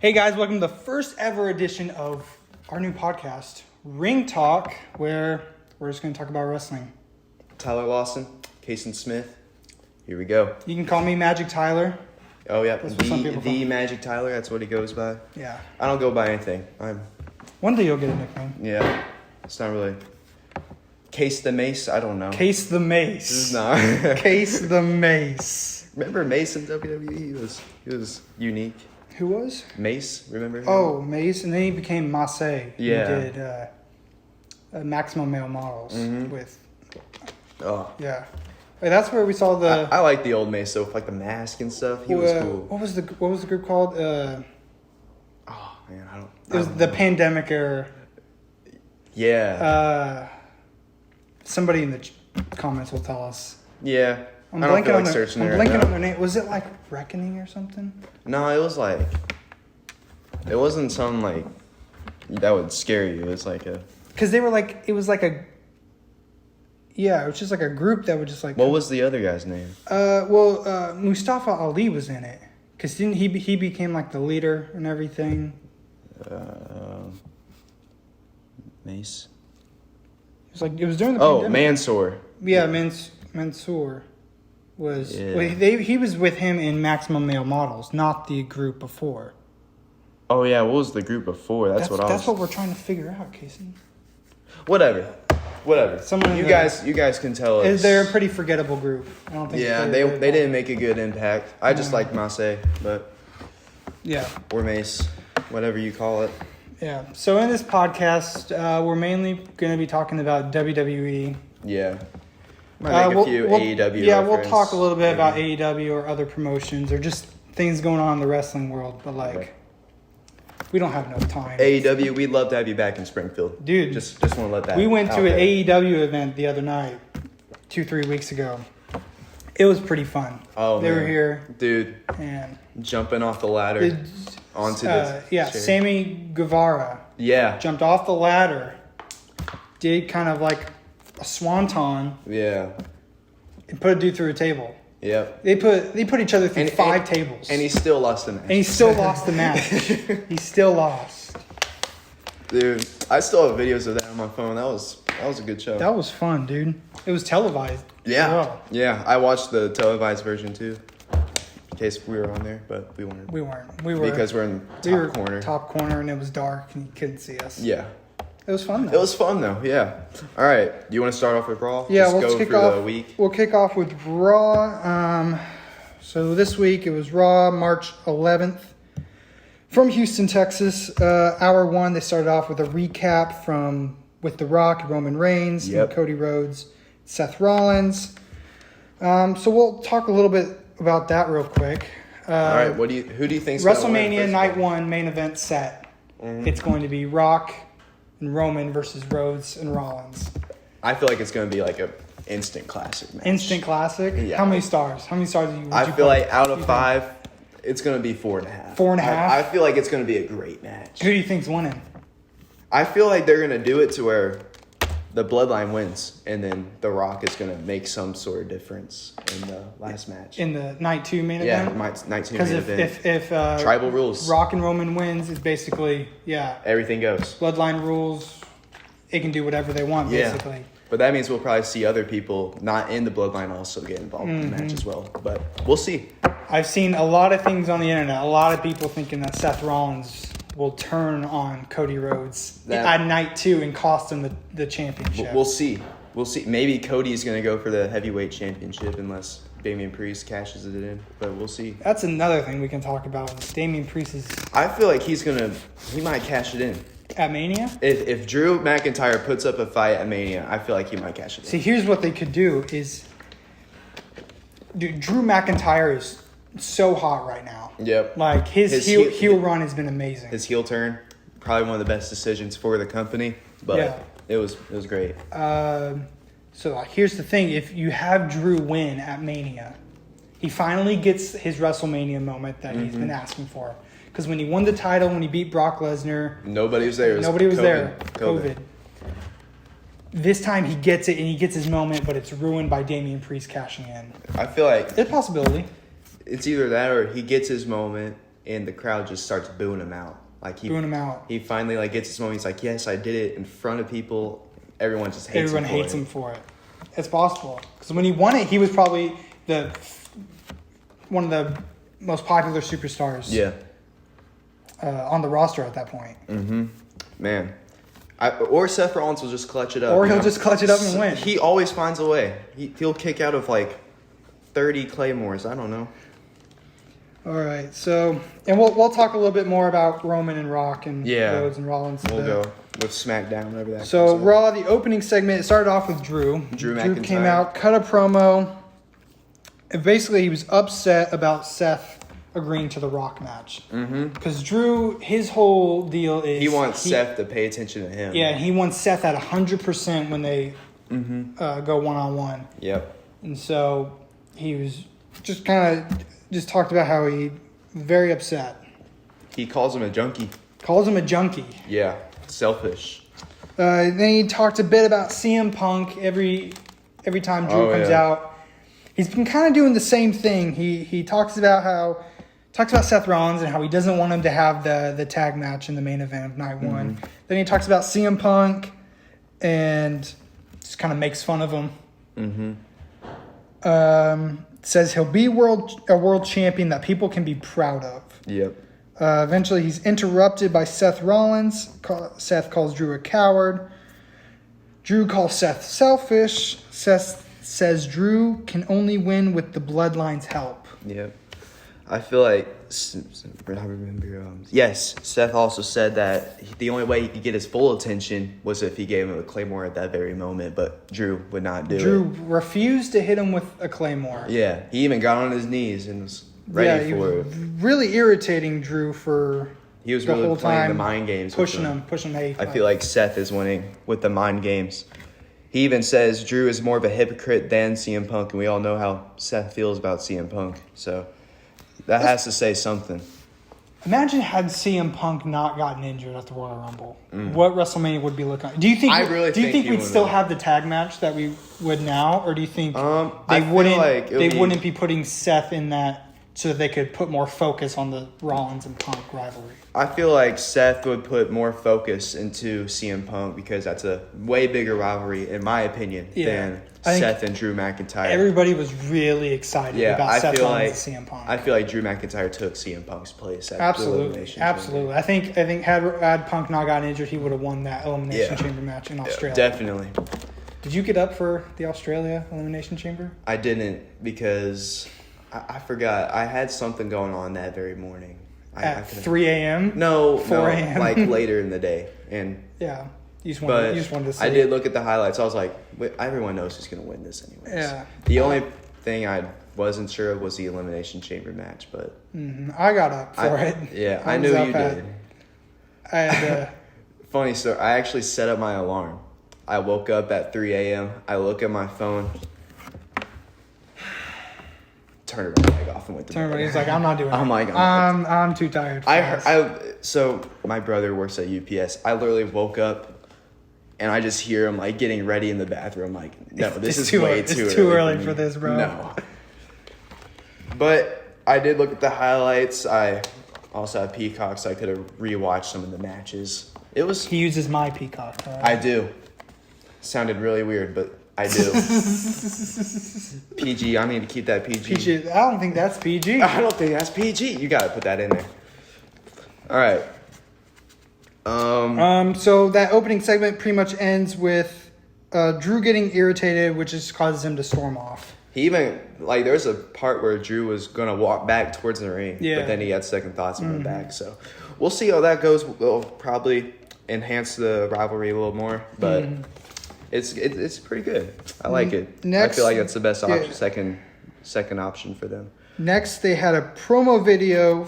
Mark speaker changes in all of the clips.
Speaker 1: Hey guys, welcome to the first ever edition of our new podcast, Ring Talk, where we're just going to talk about wrestling.
Speaker 2: Tyler Lawson, Caysen Smith. Here we go.
Speaker 1: You can call me Magic Tyler.
Speaker 2: Oh yeah,
Speaker 1: That's what some people call
Speaker 2: the
Speaker 1: me.
Speaker 2: Magic Tyler. That's what he goes by.
Speaker 1: Yeah.
Speaker 2: I don't go by anything.
Speaker 1: One day you'll get a nickname.
Speaker 2: Yeah. It's not really. Case the Mace. I don't know.
Speaker 1: Case the Mace.
Speaker 2: This is not.
Speaker 1: Case the Mace.
Speaker 2: Remember Mace in WWE? He was unique.
Speaker 1: Who was?
Speaker 2: Mace. Remember him?
Speaker 1: Oh, Mace, and then he became Mace.
Speaker 2: Yeah.
Speaker 1: He did Maximum Male Models with.
Speaker 2: Oh.
Speaker 1: Yeah. Like, that's where we saw the.
Speaker 2: I like the old Mace though, with like the mask and stuff. He was cool.
Speaker 1: What was the group called?
Speaker 2: Oh man, I don't.
Speaker 1: It was the pandemic era.
Speaker 2: Yeah.
Speaker 1: Somebody in the comments will tell us.
Speaker 2: Yeah.
Speaker 1: I'm
Speaker 2: I don't
Speaker 1: blanking
Speaker 2: feel
Speaker 1: on
Speaker 2: like searching
Speaker 1: I'm
Speaker 2: it right
Speaker 1: blanking
Speaker 2: now.
Speaker 1: on their name. Was it like Reckoning or something?
Speaker 2: No, it was like. It wasn't something like that would scare you. It was like a.
Speaker 1: Because they were like, it was like a. Yeah, it was just like a group that would just like.
Speaker 2: What was the other guy's name?
Speaker 1: Mustafa Ali was in it. Because didn't he became like the leader and everything?
Speaker 2: Mace.
Speaker 1: It was during the
Speaker 2: Oh,
Speaker 1: pandemic.
Speaker 2: Mansoor.
Speaker 1: Yeah, Mansoor was.
Speaker 2: Yeah.
Speaker 1: Well, he was with him in Maximum Male Models, not the group before.
Speaker 2: Oh yeah, what was the group before? That's
Speaker 1: That's what we're trying to figure out, Caysen.
Speaker 2: Whatever.
Speaker 1: Someone
Speaker 2: you guys can tell us.
Speaker 1: They're a pretty forgettable group. I don't think.
Speaker 2: Yeah, they didn't make a good impact. I just like Mace, but
Speaker 1: Yeah.
Speaker 2: or Mace, whatever you call it.
Speaker 1: Yeah. So in this podcast, we're mainly going to be talking about WWE.
Speaker 2: Yeah. Might make a few AEW.
Speaker 1: Yeah, we'll
Speaker 2: reference,
Speaker 1: talk a little bit about
Speaker 2: maybe.
Speaker 1: AEW or other promotions or just things going on in the wrestling world. But
Speaker 2: Right.
Speaker 1: we don't have enough time.
Speaker 2: AEW, we'd love to have you back in Springfield,
Speaker 1: Dude.
Speaker 2: Just want to let that.
Speaker 1: We went
Speaker 2: out
Speaker 1: to an
Speaker 2: there.
Speaker 1: AEW event the other night, 2-3 weeks ago. It was pretty fun.
Speaker 2: Oh,
Speaker 1: they
Speaker 2: man.
Speaker 1: were here
Speaker 2: Dude,
Speaker 1: and
Speaker 2: jumping off the ladder onto the chair.
Speaker 1: Sammy Guevara
Speaker 2: Yeah.
Speaker 1: jumped off the ladder, did kind of like a swanton,
Speaker 2: Yeah.
Speaker 1: and put a dude through a table.
Speaker 2: Yep.
Speaker 1: They put each other through five tables.
Speaker 2: And he still lost the match.
Speaker 1: And he still lost the match. He still lost.
Speaker 2: Dude, I still have videos of that on my phone. That was a good show.
Speaker 1: That was fun, dude. It was televised.
Speaker 2: Yeah.
Speaker 1: Oh,
Speaker 2: Yeah, I watched the televised version too. In case we were on there, but we weren't.
Speaker 1: we weren't. We were
Speaker 2: Because we're in
Speaker 1: we were
Speaker 2: top corner.
Speaker 1: top corner, and it was dark, and you couldn't see us.
Speaker 2: Yeah.
Speaker 1: It was fun though.
Speaker 2: It was fun though, yeah. All right. Do you want to start off with Raw?
Speaker 1: Yeah,
Speaker 2: Just
Speaker 1: let's
Speaker 2: go
Speaker 1: kick
Speaker 2: through
Speaker 1: off.
Speaker 2: the week.
Speaker 1: We'll kick off with Raw. So this week it was Raw, March 11th, from Houston, Texas. Hour 1, they started off with a recap with The Rock, Roman Reigns, and
Speaker 2: Yep.
Speaker 1: Cody Rhodes, Seth Rollins. So we'll talk a little bit about that real quick.
Speaker 2: All right. Who do you think's gonna win
Speaker 1: WrestleMania
Speaker 2: first?
Speaker 1: Night 1 main event set. It's going to be Rock and Roman versus Rhodes and Rollins.
Speaker 2: I feel like it's going to be like a instant classic match.
Speaker 1: Instant classic.
Speaker 2: Yeah.
Speaker 1: How many stars? Would you
Speaker 2: I
Speaker 1: put?
Speaker 2: feel like out
Speaker 1: Do
Speaker 2: of
Speaker 1: you
Speaker 2: 5, it's going to be 4.5.
Speaker 1: 4.5?
Speaker 2: I feel like it's going to be a great match.
Speaker 1: Who do you think's winning?
Speaker 2: I feel like they're going to do it to where the Bloodline wins, and then The Rock is going to make some sort of difference in the last match.
Speaker 1: In the Night 2 main
Speaker 2: Yeah,
Speaker 1: event?
Speaker 2: Night 2
Speaker 1: Because
Speaker 2: main event.
Speaker 1: if
Speaker 2: Tribal rules.
Speaker 1: Rock and Roman wins, it's basically,
Speaker 2: Everything goes.
Speaker 1: Bloodline rules. It can do whatever they want,
Speaker 2: Yeah.
Speaker 1: basically.
Speaker 2: But that means we'll probably see other people not in the Bloodline also get involved in the match as well. But we'll see.
Speaker 1: I've seen a lot of things on the internet. A lot of people thinking that Seth Rollins will turn on Cody Rhodes at Night 2 and cost him the championship.
Speaker 2: We'll see. We'll see. Maybe Cody's going to go for the heavyweight championship unless Damian Priest cashes it in. But we'll see.
Speaker 1: That's another thing we can talk about. Is Damian Priest is
Speaker 2: I feel like he might cash it in.
Speaker 1: at Mania.
Speaker 2: If Drew McIntyre puts up a fight at Mania, I feel like he might cash it in.
Speaker 1: See, here's what they could do is, dude, Drew McIntyre is so hot right now.
Speaker 2: Yep.
Speaker 1: Like his heel run has been amazing.
Speaker 2: His heel turn, probably one of the best decisions for the company. But
Speaker 1: Yeah.
Speaker 2: it was great.
Speaker 1: So here's the thing: if you have Drew win at Mania, he finally gets his WrestleMania moment that he's been asking for. Because when he won the title, when he beat Brock Lesnar,
Speaker 2: Nobody was there.
Speaker 1: nobody was there.
Speaker 2: COVID.
Speaker 1: This time he gets it and he gets his moment, but it's ruined by Damian Priest cashing in.
Speaker 2: I feel like
Speaker 1: It's a possibility.
Speaker 2: it's either that or he gets his moment and the crowd just starts booing him out. Like
Speaker 1: Booing him out.
Speaker 2: He finally like gets his moment. He's like, yes, I did it in front of people. Everyone just hates
Speaker 1: Everyone
Speaker 2: him for
Speaker 1: hates
Speaker 2: it.
Speaker 1: him for it. It's possible because when he won it, he was probably one of the most popular superstars.
Speaker 2: Yeah.
Speaker 1: On the roster at that point.
Speaker 2: Mm-hmm. Man. Or Seth Rollins will just clutch it up.
Speaker 1: Or he'll just clutch it up and win.
Speaker 2: He always finds a way. He'll kick out of like 30 Claymores. I don't know.
Speaker 1: All right, so and we'll talk a little bit more about Roman and Rock and Rhodes and Rollins.
Speaker 2: We'll go with SmackDown over that.
Speaker 1: So Raw, the opening segment, it started off with Drew. Drew
Speaker 2: McIntyre
Speaker 1: came out, cut a promo, and basically he was upset about Seth agreeing to the Rock match. Because Drew, his whole deal is
Speaker 2: he wants Seth to pay attention to him.
Speaker 1: Yeah, he wants Seth at 100% when they go one-on-one.
Speaker 2: Yep.
Speaker 1: And so he was just just talked about how he was very upset.
Speaker 2: He calls him a junkie.
Speaker 1: Calls him a junkie.
Speaker 2: Yeah, selfish.
Speaker 1: Then he talked a bit about CM Punk every time Drew comes out. He's been kind of doing the same thing. He talks about Seth Rollins and how he doesn't want him to have the tag match in the main event of night one. Then he talks about CM Punk and just kind of makes fun of him. Says he'll be a world champion that people can be proud of.
Speaker 2: Yep.
Speaker 1: Eventually, he's interrupted by Seth Rollins. Seth calls Drew a coward. Drew calls Seth selfish. Seth says Drew can only win with the Bloodline's help.
Speaker 2: Yep. I feel like, yes, Seth also said that the only way he could get his full attention was if he gave him a Claymore at that very moment, but Drew would not do it.
Speaker 1: Drew refused to hit him with a Claymore.
Speaker 2: Yeah, he even got on his knees and was ready for it.
Speaker 1: Really irritating Drew for
Speaker 2: He was
Speaker 1: the
Speaker 2: really
Speaker 1: whole
Speaker 2: playing
Speaker 1: time,
Speaker 2: the mind games.
Speaker 1: pushing him. Hey,
Speaker 2: I feel like Seth is winning with the mind games. He even says Drew is more of a hypocrite than CM Punk, and we all know how Seth feels about CM Punk, so that has to say something.
Speaker 1: Imagine had CM Punk not gotten injured at the Royal Rumble. What WrestleMania would be looking like? Do you think we'd still have the tag match that we would now, or do you think they wouldn't be putting Seth in that so that they could put more focus on the Rollins and Punk rivalry?
Speaker 2: I feel like Seth would put more focus into CM Punk because that's a way bigger rivalry, in my opinion, than Seth and Drew McIntyre.
Speaker 1: Everybody was really excited about Seth Rollins and CM Punk.
Speaker 2: I feel like Drew McIntyre took CM Punk's place.
Speaker 1: Absolutely. I think had Punk not gotten injured, he would have won that Elimination Chamber match in Australia.
Speaker 2: Definitely.
Speaker 1: Did you get up for the Australia Elimination Chamber?
Speaker 2: I didn't because I forgot. I had something going on that very morning.
Speaker 1: At 3 a.m.?
Speaker 2: No,
Speaker 1: 4 a.m.?
Speaker 2: Like later in the day. And
Speaker 1: yeah, you just wanted to see.
Speaker 2: I did look at the highlights. I was like, everyone knows who's going to win this anyways.
Speaker 1: Yeah.
Speaker 2: The only thing I wasn't sure of was the Elimination Chamber match, but...
Speaker 1: I got up for it.
Speaker 2: Yeah, I knew you did.
Speaker 1: I had
Speaker 2: Funny story. I actually set up my alarm. I woke up at 3 a.m. I look at my phone... Turned it right back off and went to bed.
Speaker 1: He's like, I'm not doing it. I'm too tired.
Speaker 2: So my brother works at UPS. I literally woke up and I just hear him like getting ready in the bathroom. Like, no, this is way too early.
Speaker 1: It's too early for this, bro.
Speaker 2: No. But I did look at the highlights. I also have Peacock, so I could have rewatched some of the matches.
Speaker 1: He uses my Peacock. Right?
Speaker 2: I do. Sounded really weird, but I do. PG. I need to keep that PG.
Speaker 1: I don't think that's PG.
Speaker 2: I don't think that's PG. You gotta put that in there. All right.
Speaker 1: So that opening segment pretty much ends with Drew getting irritated, which just causes him to storm off.
Speaker 2: He even there's a part where Drew was gonna walk back towards the ring, but then he had second thoughts and went back. So we'll see how that goes. We'll probably enhance the rivalry a little more, but. It's pretty good. I like it.
Speaker 1: Next,
Speaker 2: I feel like that's the best option, second option for them.
Speaker 1: Next, they had a promo video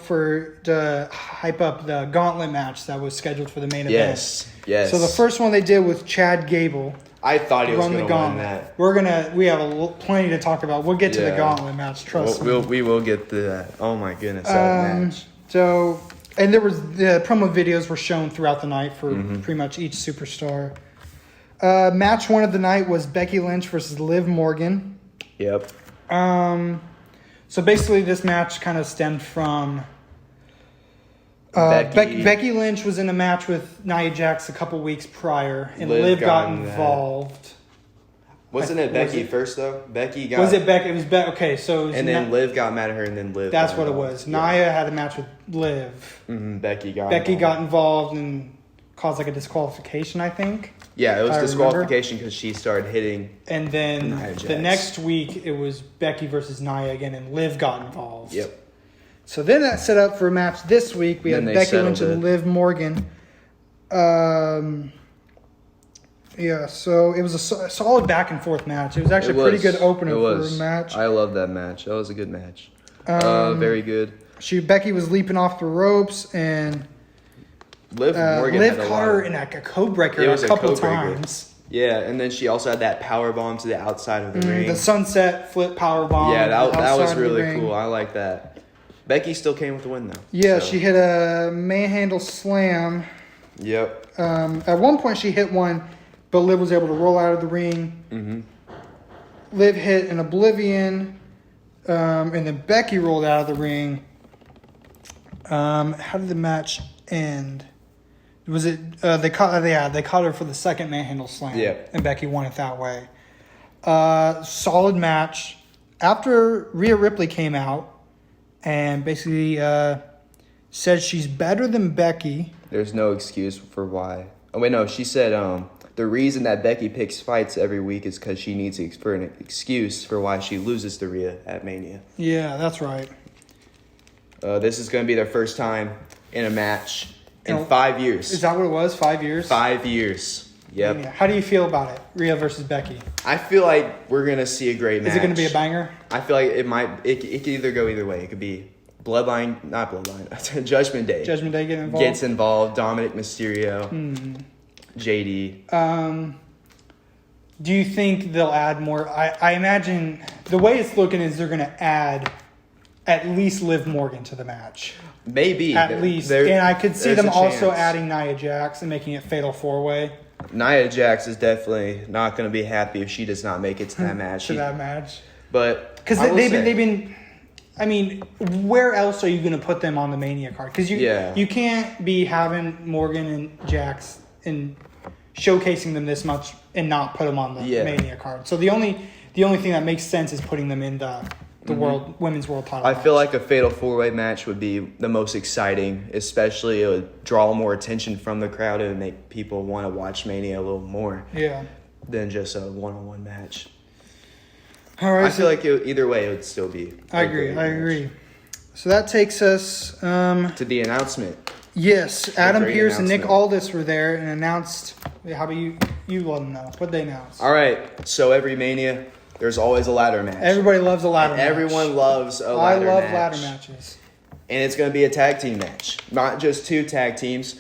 Speaker 1: to hype up the gauntlet match that was scheduled for the main event. Yes. So the first one they did with Chad Gable.
Speaker 2: I thought he was going to win that.
Speaker 1: We have plenty to talk about. We'll get to the gauntlet match. Trust me.
Speaker 2: We will get to that. Oh my goodness, that match.
Speaker 1: So, and the promo videos were shown throughout the night for pretty much each superstar. Match one of the night was Becky Lynch versus Liv Morgan.
Speaker 2: Yep.
Speaker 1: So basically this match kind of stemmed from Becky Lynch was in a match with Nia Jax a couple weeks prior, and Liv got involved.
Speaker 2: Wasn't it Becky first though? Becky got.
Speaker 1: Was it Becky? It was Becky. Okay, so
Speaker 2: and then Liv got mad at her, and then Liv.
Speaker 1: That's what it was. Yeah. Nia had a match with Liv.
Speaker 2: Mm-hmm. Becky got involved
Speaker 1: and caused like a disqualification, I think.
Speaker 2: Yeah, it was disqualification because she started hitting.
Speaker 1: And then the next week, it was Becky versus Nia again, and Liv got involved.
Speaker 2: Yep.
Speaker 1: So then that set up for a match this week. We had Becky Lynch and Liv Morgan. Yeah, so it was a solid back and forth match. It was actually a pretty good opener for a match.
Speaker 2: I love that match. That was a good match. Very good.
Speaker 1: Becky was leaping off the ropes, and
Speaker 2: Liv
Speaker 1: caught her in a code breaker a couple times.
Speaker 2: Yeah, and then she also had that power bomb to the outside of the ring.
Speaker 1: The sunset flip power bomb.
Speaker 2: Yeah, that was really cool. I like that. Becky still came with the win, though.
Speaker 1: Yeah, she hit a manhandle slam.
Speaker 2: Yep.
Speaker 1: At one point, she hit one, but Liv was able to roll out of the ring.
Speaker 2: Mm-hmm.
Speaker 1: Liv hit an Oblivion, and then Becky rolled out of the ring. How did the match end? Was it they caught her for the second manhandle slam?
Speaker 2: Yeah.
Speaker 1: And Becky won it that way. Solid match. After Rhea Ripley came out and basically said she's better than Becky.
Speaker 2: There's no excuse for why. Oh wait, no. She said the reason that Becky picks fights every week is because she needs an excuse for why she loses to Rhea at Mania.
Speaker 1: Yeah, that's right.
Speaker 2: This is going to be their first time in a match in 5 years.
Speaker 1: Is that what it was? 5 years?
Speaker 2: 5 years. Yep.
Speaker 1: Mania. How do you feel about it? Rhea versus Becky.
Speaker 2: I feel like we're going to see a great match.
Speaker 1: Is it going to be a banger?
Speaker 2: I feel like it could either go either way. It could be not Bloodline, Judgment Day.
Speaker 1: Judgment Day
Speaker 2: gets involved. Dominic Mysterio, JD.
Speaker 1: Do you think they'll add more? I imagine the way it's looking is they're going to add at least Liv Morgan to the match.
Speaker 2: Maybe.
Speaker 1: At least. And I could see them also adding Nia Jax and making it Fatal 4-Way.
Speaker 2: Nia Jax is definitely not going to be happy if she does not make it to that match. But
Speaker 1: because they've been. I mean, where else are you going to put them on the Mania card? Because you can't be having Morgan and Jax and showcasing them this much and not put them on the Mania card. So the only thing that makes sense is putting them in the women's world title.
Speaker 2: I feel like a Fatal 4-Way match would be the most exciting, especially it would draw more attention from the crowd and make people want to watch Mania a little more.
Speaker 1: Yeah.
Speaker 2: Than just a one-on-one match.
Speaker 1: All right.
Speaker 2: I feel like either way it would still be.
Speaker 1: I agree. So that takes us
Speaker 2: to the announcement.
Speaker 1: Yes, Adam Pearce and Nick Aldis were there and announced. How about you let them know what they announced?
Speaker 2: All right. So every Mania, there's always a ladder match.
Speaker 1: Everybody loves a ladder match.
Speaker 2: Everyone loves a ladder match.
Speaker 1: I love ladder matches.
Speaker 2: And it's going to be a tag team match. Not just 2 tag teams.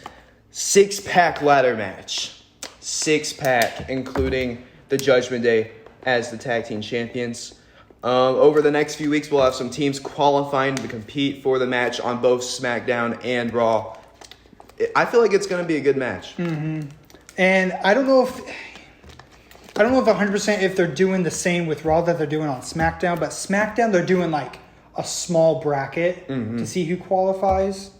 Speaker 2: 6-pack ladder match. 6-pack, including the Judgment Day as the tag team champions. Over the next few weeks, we'll have some teams qualifying to compete for the match on both SmackDown and Raw. I feel like it's going to be a good match.
Speaker 1: Mm-hmm. And I don't know if 100% if they're doing the same with Raw that they're doing on SmackDown, but SmackDown they're doing like a small bracket to see who qualifies.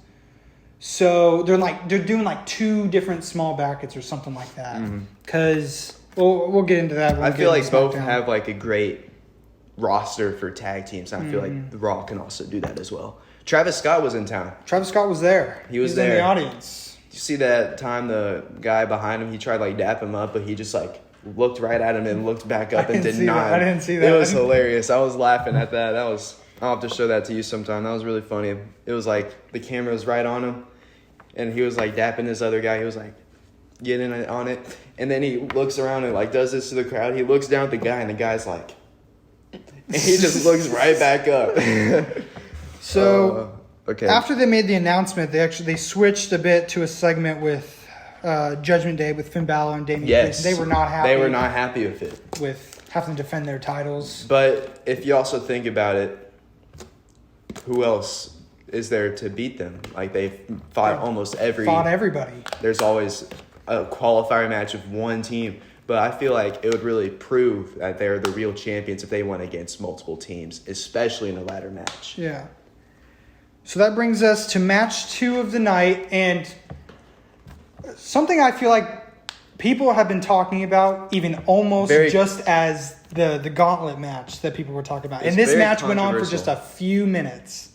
Speaker 1: So they're doing like 2 different small brackets or something like that. Because we'll get into that.
Speaker 2: I feel like both have like a great roster for tag teams. And I feel like the Raw can also do that as well. Travis Scott was in town.
Speaker 1: Travis Scott was there.
Speaker 2: He was there
Speaker 1: in the audience.
Speaker 2: You see that time the guy behind him, he tried like dap him up, but he just like looked right at him and looked back up and did not.
Speaker 1: I didn't see that.
Speaker 2: It was hilarious. I was laughing at that. I'll have to show that to you sometime. That was really funny. It was like the camera was right on him, and he was like dapping this other guy. He was like getting on it, and then he looks around and like does this to the crowd. He looks down at the guy, and the guy's like, and he just looks right back up.
Speaker 1: So
Speaker 2: okay.
Speaker 1: After they made the announcement, they switched a bit to a segment with Judgment Day with Finn Balor and Damian Priest. They were not happy.
Speaker 2: They were not happy with it.
Speaker 1: With having to defend their titles.
Speaker 2: But if you also think about it, who else is there to beat them? Like they fought everybody. There's always a qualifier match of one team. But I feel like it would really prove that they're the real champions if they went against multiple teams, especially in a ladder match.
Speaker 1: Yeah. So that brings us to match 2 of the night, and something I feel like people have been talking about even almost just as the gauntlet match that people were talking about. And this match went on for just a few minutes.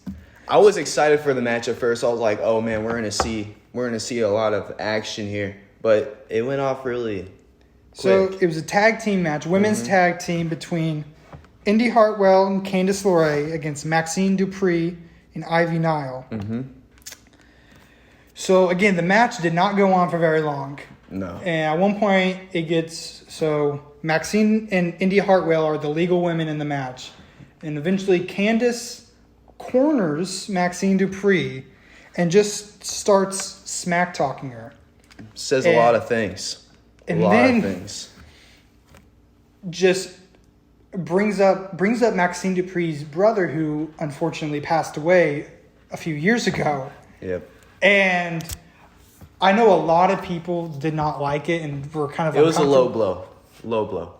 Speaker 2: I was excited for the match at first. I was like, oh man, we're gonna see a lot of action here. But it went off really quick.
Speaker 1: So it was a tag team match, women's tag team between Indy Hartwell and Candice LeRae against Maxine Dupree and Ivy Nile.
Speaker 2: Mm-hmm.
Speaker 1: So again, the match did not go on for very long.
Speaker 2: No.
Speaker 1: And at one point, Maxine and Indy Hartwell are the legal women in the match. And eventually, Candice corners Maxine Dupree and just starts smack-talking her.
Speaker 2: Says a lot of things.
Speaker 1: And then just brings up Maxine Dupree's brother, who unfortunately passed away a few years ago.
Speaker 2: Yep.
Speaker 1: And I know a lot of people did not like it and were kind of
Speaker 2: It was a low blow.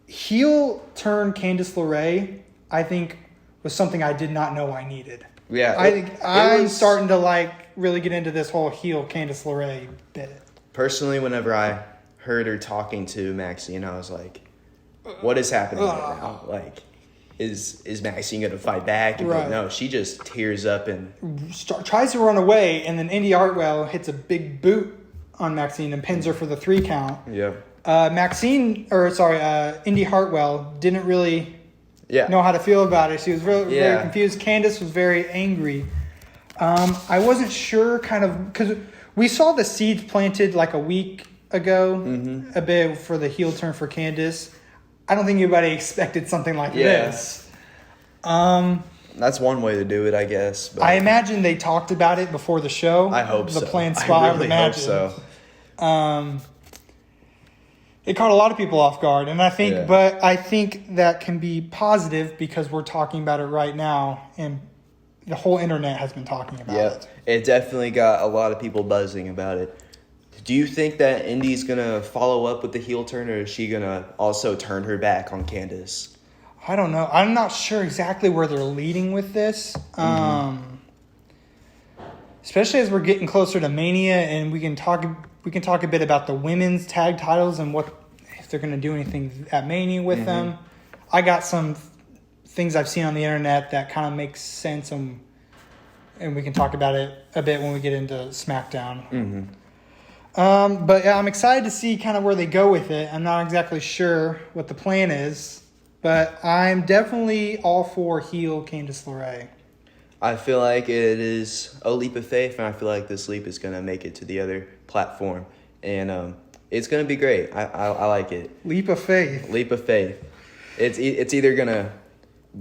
Speaker 1: Heel turn Candice LeRae, I think, was something I did not know I needed.
Speaker 2: Yeah.
Speaker 1: I think I'm starting to really get into this whole heel Candice LeRae bit.
Speaker 2: Personally, whenever I heard her talking to Maxine, I was like, what is happening right now? Like, is Maxine going to fight back? And
Speaker 1: right.
Speaker 2: No, she just tears up and
Speaker 1: tries to run away, and then Indy Hartwell hits a big boot on Maxine and pins her for the 3 count.
Speaker 2: Yeah.
Speaker 1: Indy Hartwell didn't really know how to feel about it. She was very confused. Candice was very angry. I wasn't sure because we saw the seeds planted like a week ago, a bit for the heel turn for Candice. I don't think anybody expected something like this.
Speaker 2: That's one way to do it, I guess. But
Speaker 1: I imagine they talked about it before the show.
Speaker 2: I hope so.
Speaker 1: The planned spot of the match.
Speaker 2: So.
Speaker 1: It caught a lot of people off guard, and I think that can be positive because we're talking about it right now, and the whole internet has been talking about it.
Speaker 2: It definitely got a lot of people buzzing about it. Do you think that Indy's going to follow up with the heel turn, or is she going to also turn her back on Candice?
Speaker 1: I don't know. I'm not sure exactly where they're leading with this. Especially as we're getting closer to Mania, and we can talk a bit about the women's tag titles and what if they're going to do anything at Mania with them. I got some things I've seen on the internet that kind of makes sense, and we can talk about it a bit when we get into SmackDown. But yeah, I'm excited to see kind of where they go with it. I'm not exactly sure what the plan is, but I'm definitely all for heel Candice LeRae.
Speaker 2: I feel like it is a leap of faith, and I feel like this leap is going to make it to the other platform. And it's going to be great. I like it.
Speaker 1: Leap of faith.
Speaker 2: Leap of faith. It's either going to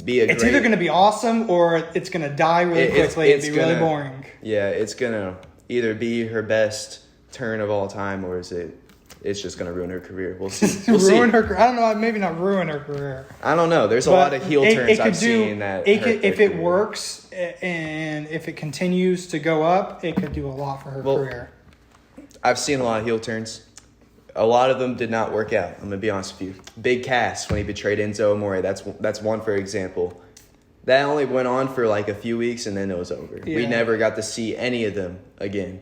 Speaker 2: be
Speaker 1: It's either going to be awesome or it's going to die really quickly and be really boring.
Speaker 2: Yeah, it's going to either be her best turn of all time, or it's just going to ruin her career. We'll see.
Speaker 1: Ruin her career. I don't know. Maybe not ruin her career.
Speaker 2: I don't know. There's a lot of heel turns I've seen that
Speaker 1: if it works and if it continues to go up, it could do a lot for her career.
Speaker 2: I've seen a lot of heel turns. A lot of them did not work out. I'm going to be honest with you. Big Cass, when he betrayed Enzo Amore, that's one for example. That only went on for like a few weeks and then it was over. Yeah. We never got to see any of them again.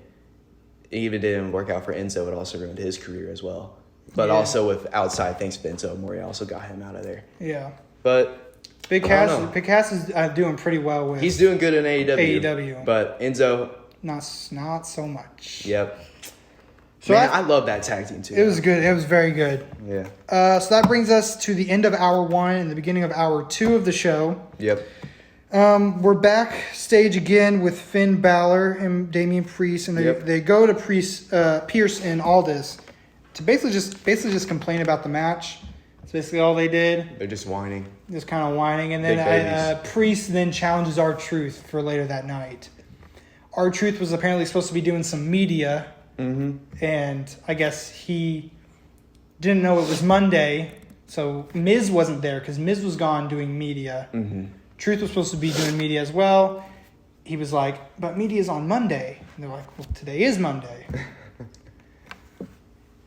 Speaker 2: It even didn't work out for Enzo. It also ruined his career as well. But also with outside things, Enzo Amore also got him out of there.
Speaker 1: Yeah.
Speaker 2: But
Speaker 1: Big Cass is doing pretty well with.
Speaker 2: He's doing good in AEW. But Enzo,
Speaker 1: not so much.
Speaker 2: Yep. So man, I love that tag team too.
Speaker 1: It was good. It was very good.
Speaker 2: Yeah.
Speaker 1: So that brings us to the end of hour 1 and the beginning of hour 2 of the show.
Speaker 2: Yep.
Speaker 1: We're backstage again with Finn Balor and Damian Priest, and they go to Pierce and Aldis to basically just complain about the match. That's basically all they did.
Speaker 2: They're just whining.
Speaker 1: Just kind of whining, and then Priest then challenges R-Truth for later that night. R-Truth was apparently supposed to be doing some media. And I guess he didn't know it was Monday, so Miz wasn't there because Miz was gone doing media. Truth was supposed to be doing media as well. He was like, but media's on Monday. And they're like, well, today is Monday.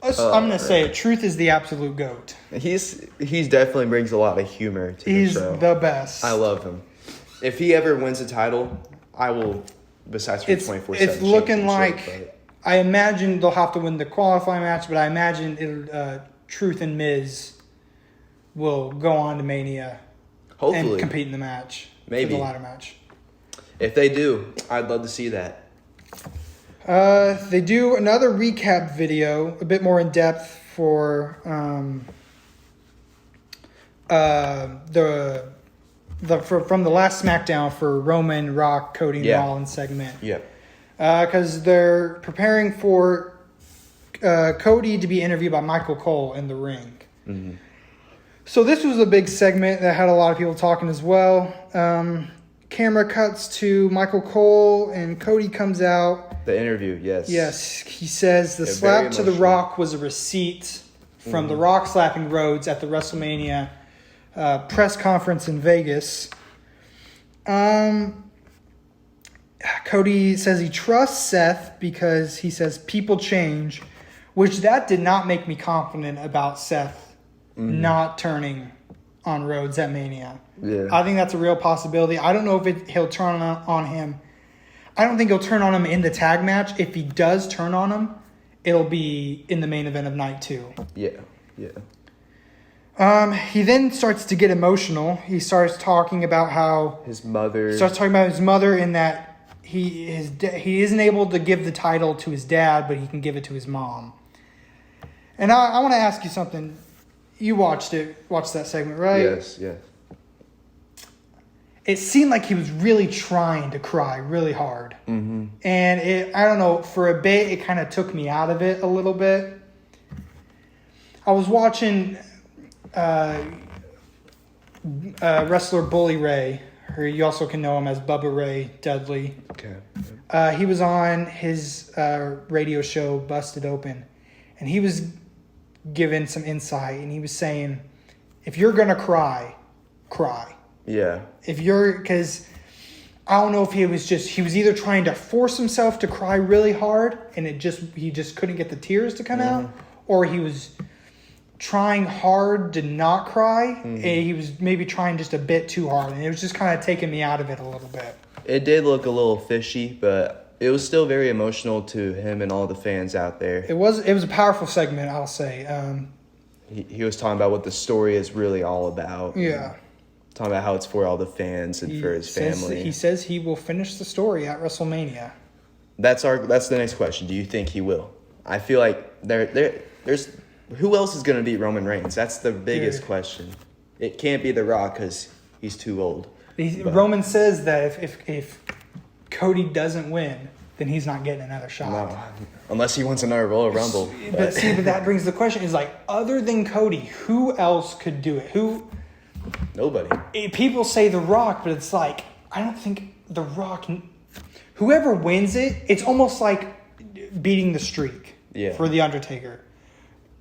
Speaker 1: I'm going to say it. Truth is the absolute GOAT.
Speaker 2: He's definitely brings a lot of humor to the show.
Speaker 1: He's the best.
Speaker 2: I love him. If he ever wins a title, I will. Besides for 24/7,
Speaker 1: it's looking like.
Speaker 2: but
Speaker 1: I imagine they'll have to win the qualifying match, but I imagine Truth and Miz will go on to Mania
Speaker 2: hopefully
Speaker 1: and compete in the match.
Speaker 2: Maybe
Speaker 1: for the ladder match.
Speaker 2: If they do, I'd love to see that.
Speaker 1: They do another recap video, a bit more in depth for from the last SmackDown for Roman, Rock, Cody, and Rollins segment.
Speaker 2: Yeah.
Speaker 1: Because they're preparing for Cody to be interviewed by Michael Cole in the ring.
Speaker 2: Mm-hmm.
Speaker 1: So this was a big segment that had a lot of people talking as well. Camera cuts to Michael Cole and Cody comes out.
Speaker 2: The interview, yes.
Speaker 1: Yes, he says the slap to the Rock was a receipt from the Rock slapping Rhodes at the WrestleMania press conference in Vegas. Cody says he trusts Seth because he says people change, which that did not make me confident about Seth not turning on Rhodes at Mania.
Speaker 2: Yeah.
Speaker 1: I think that's a real possibility. I don't know if he'll turn on him. I don't think he'll turn on him in the tag match. If he does turn on him, it'll be in the main event of night 2.
Speaker 2: Yeah.
Speaker 1: He then starts to get emotional. He starts talking about how
Speaker 2: his mother
Speaker 1: in that he isn't able to give the title to his dad, but he can give it to his mom. And I want to ask you something. You watched that segment, right?
Speaker 2: Yes.
Speaker 1: It seemed like he was really trying to cry really hard.
Speaker 2: Mm-hmm.
Speaker 1: And I don't know, for a bit, it kind of took me out of it a little bit. I was watching wrestler Bully Ray, or you also can know him as Bubba Ray Dudley.
Speaker 2: Okay.
Speaker 1: He was on his radio show, Busted Open, and he was given some insight, and he was saying, if you're going to cry, cry.
Speaker 2: Yeah.
Speaker 1: Because I don't know if he was either trying to force himself to cry really hard, and he just couldn't get the tears to come out, or he was trying hard to not cry, and he was maybe trying just a bit too hard, and it was just kind of taking me out of it a little bit.
Speaker 2: It did look a little fishy, but it was still very emotional to him and all the fans out there.
Speaker 1: It was a powerful segment, I'll say.
Speaker 2: He was talking about what the story is really all about.
Speaker 1: Yeah.
Speaker 2: Talking about how it's for all the fans and for his family.
Speaker 1: He says he will finish the story at WrestleMania.
Speaker 2: That's the next question. Do you think he will? I feel like there's who else is going to beat Roman Reigns? That's the biggest question. It can't be The Rock because he's too old.
Speaker 1: Roman says that if Cody doesn't win, then he's not getting another shot.
Speaker 2: No, unless he wins another Royal Rumble.
Speaker 1: But that brings the question is like, other than Cody, who else could do it?
Speaker 2: Nobody.
Speaker 1: People say The Rock, but it's like, I don't think The Rock, whoever wins it, it's almost like beating the streak for The Undertaker.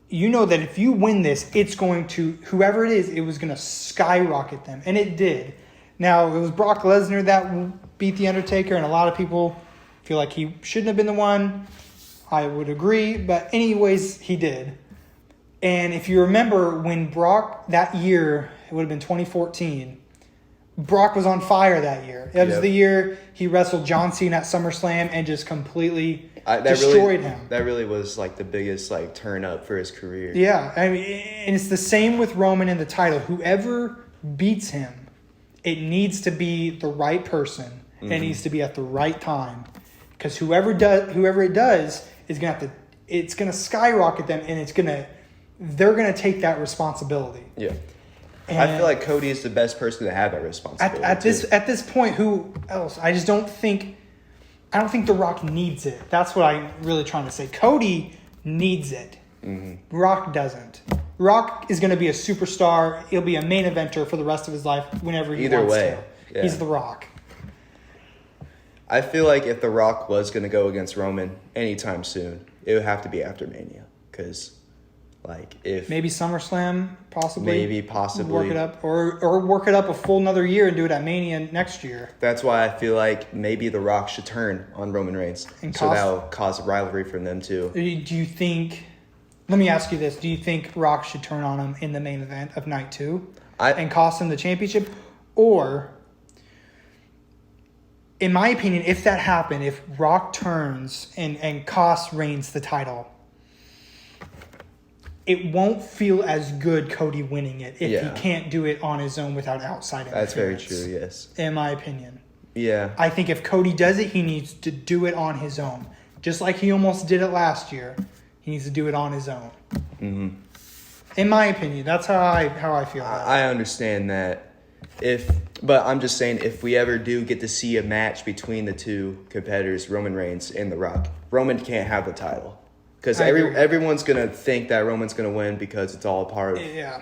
Speaker 1: You know that if you win this, it's going to, whoever it is, it was going to skyrocket them. And it did. Now, it was Brock Lesnar that beat The Undertaker, and a lot of people feel like he shouldn't have been the one. I would agree. But anyways, he did. And if you remember when Brock, that year, it would have been 2014, Brock was on fire that year. It was the year he wrestled John Cena at SummerSlam and just completely destroyed him.
Speaker 2: That really was like the biggest turn up for his career.
Speaker 1: Yeah, I mean, and it's the same with Roman in the title. Whoever beats him, it needs to be the right person. And it needs to be at the right time, because whoever it does is it's gonna skyrocket them, and they're gonna take that responsibility.
Speaker 2: Yeah. And I feel like Cody is the best person to have that responsibility.
Speaker 1: At this point, who else? I don't think The Rock needs it. That's what I'm really trying to say. Cody needs it. Mm-hmm. Rock doesn't. Rock is going to be a superstar. He'll be a main eventer for the rest of his life whenever he wants to. Yeah. He's The Rock.
Speaker 2: I feel like if The Rock was going to go against Roman anytime soon, it would have to be after Mania, because if
Speaker 1: maybe SummerSlam, possibly work it up, or work it up a full another year and do it at Mania next year.
Speaker 2: That's why I feel like maybe The Rock should turn on Roman Reigns, so that'll cause a rivalry for them too.
Speaker 1: Do you think? Let me ask you this: do you think Rock should turn on him in the main event of night 2 and cost him the championship, or in my opinion, if that happened, if Rock turns and costs Reigns the title, it won't feel as good Cody winning it if he can't do it on his own without outside interference.
Speaker 2: That's very true, yes.
Speaker 1: In my opinion.
Speaker 2: Yeah.
Speaker 1: I think if Cody does it, he needs to do it on his own. Just like he almost did it last year. He needs to do it on his own. Mm-hmm. In my opinion, that's how I feel about it.
Speaker 2: I understand that. But I'm just saying, if we ever do get to see a match between the two competitors, Roman Reigns and The Rock, Roman can't have the title. Because everyone's going to think that Roman's going to win because it's all a part of...
Speaker 1: Yeah.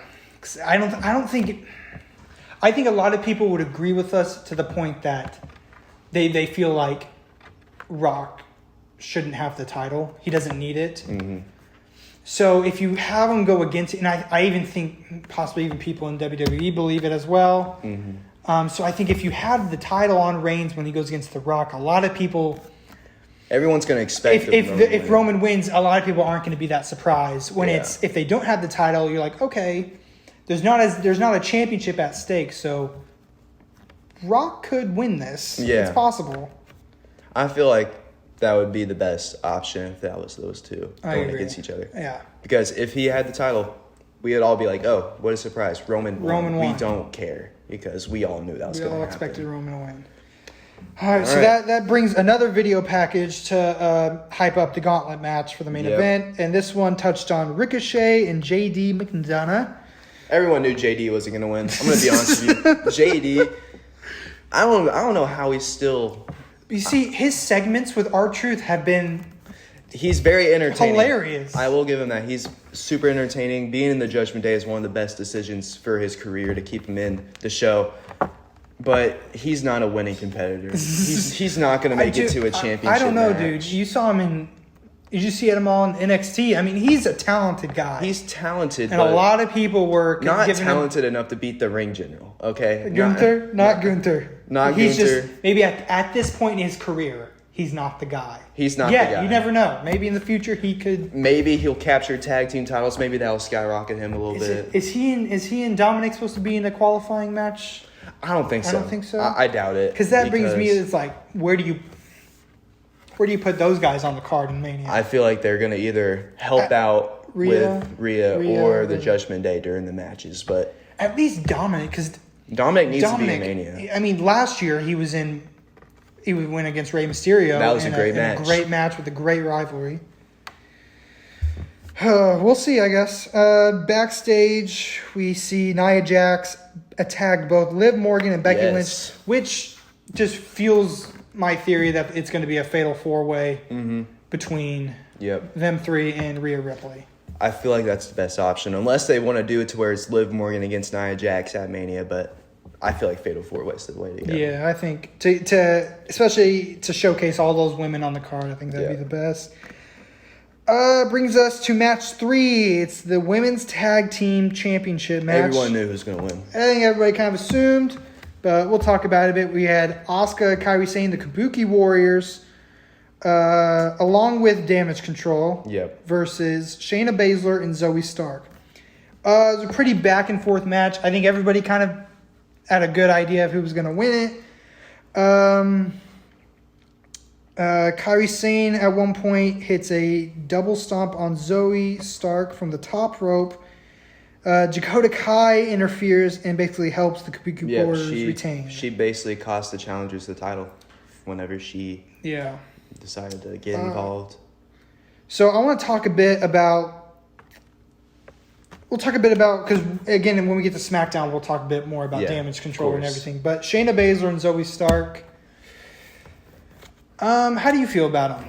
Speaker 1: I think a lot of people would agree with us to the point that they feel like Rock shouldn't have the title. He doesn't need it. Mm-hmm. So if you have him go against it, and I even think possibly even people in WWE believe it as well. Mm-hmm. So I think if you have the title on Reigns when he goes against The Rock, a lot of people...
Speaker 2: Everyone's going to expect
Speaker 1: if Roman wins, a lot of people aren't going to be that surprised. When if they don't have the title, you're like, okay, there's not a championship at stake, so Rock could win this. Yeah. It's possible.
Speaker 2: I feel like that would be the best option if that was those two going against each other.
Speaker 1: Yeah.
Speaker 2: Because if he had the title, we would all be like, oh, what a surprise. Roman won. We don't care because we all knew that was going to happen. We all expected
Speaker 1: Roman to win. All right, so that brings another video package to hype up the gauntlet match for the main event. And this one touched on Ricochet and JD McDonough.
Speaker 2: Everyone knew JD wasn't going to win. I'm going to be honest with you. JD, I don't know how he's still...
Speaker 1: You see, his segments with R-Truth have been...
Speaker 2: He's very entertaining.
Speaker 1: Hilarious.
Speaker 2: I will give him that. He's super entertaining. Being in the Judgment Day is one of the best decisions for his career to keep him in the show. But he's not a winning competitor. He's not going to make it to a championship
Speaker 1: I don't know,
Speaker 2: match.
Speaker 1: dude. You saw him in... Did you see him all in NXT? I mean, he's a talented guy.
Speaker 2: He's talented,
Speaker 1: and
Speaker 2: but
Speaker 1: a lot of people were
Speaker 2: not talented enough to beat the ring general. Okay,
Speaker 1: Gunther, not Gunther.
Speaker 2: He's
Speaker 1: just maybe at this point in his career, he's not the guy.
Speaker 2: He's not the guy.
Speaker 1: You never know. Maybe in the future he could.
Speaker 2: Maybe he'll capture tag team titles. Maybe that'll skyrocket him a little bit.
Speaker 1: Is he and Dominic supposed to be in a qualifying match?
Speaker 2: I don't think so. I doubt it.
Speaker 1: Because that brings me. It's like where do you put those guys on the card in Mania?
Speaker 2: I feel like they're going to either help out with Rhea or the Judgment Day during the matches. But
Speaker 1: at least Dominic, because
Speaker 2: Dominic needs to be in Mania.
Speaker 1: I mean, last year he would win against Rey Mysterio.
Speaker 2: That was a great match.
Speaker 1: A great match with a great rivalry. We'll see, I guess. Backstage, we see Nia Jax attack both Liv Morgan and Becky Lynch, which just fuels my theory that it's going to be a fatal four-way between them three and Rhea Ripley.
Speaker 2: I feel like that's the best option, unless they want to do it to where it's Liv Morgan against Nia Jax at Mania, but I feel like fatal four-way is the way to go.
Speaker 1: Yeah, I think to especially to showcase all those women on the card, I think that'd be the best. Brings us to match 3. It's the Women's Tag Team Championship match.
Speaker 2: Everyone knew who was going to win.
Speaker 1: I think everybody kind of assumed, but we'll talk about it a bit. We had Asuka, Kairi Sane, the Kabuki Warriors, along with Damage Control versus Shayna Baszler and Zoe Stark. It was a pretty back-and-forth match. I think everybody kind of had a good idea of who was going to win it. Kairi Sane at one point hits a double stomp on Zoe Stark from the top rope. Dakota Kai interferes and basically helps the Kabuki Warriors retain.
Speaker 2: She basically cost the challengers the title whenever she decided to get involved.
Speaker 1: So I want to talk a bit about... We'll talk a bit about... Because, again, when we get to SmackDown, we'll talk a bit more about Damage Control and everything. But Shayna Baszler and Zoe Stark... how do you feel about them?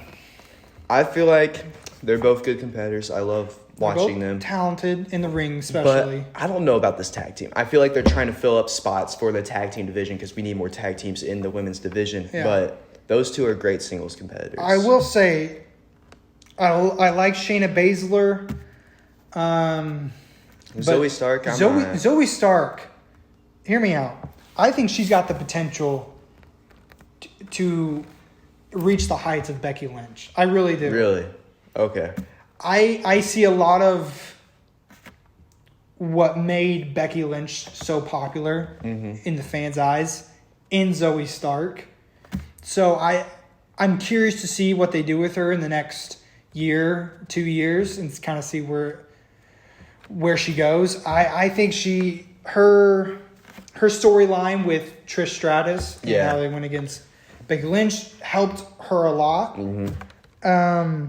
Speaker 2: I feel like they're both good competitors. I love watching them.
Speaker 1: Talented in the ring, especially.
Speaker 2: But I don't know about this tag team. I feel like they're trying to fill up spots for the tag team division because we need more tag teams in the women's division. Yeah. But those two are great singles competitors.
Speaker 1: I will say, I like Shayna Baszler.
Speaker 2: Zoe Stark.
Speaker 1: Zoe Stark. Hear me out. I think she's got the potential to reach the heights of Becky Lynch. I really do.
Speaker 2: Really? Okay.
Speaker 1: I see a lot of what made Becky Lynch so popular in the fans' eyes in Zoe Stark. So I'm curious to see what they do with her in the next year, 2 years, and kind of see where she goes. I think her storyline with Trish Stratus and how they went against Becky Lynch helped her a lot.
Speaker 2: Mm-hmm.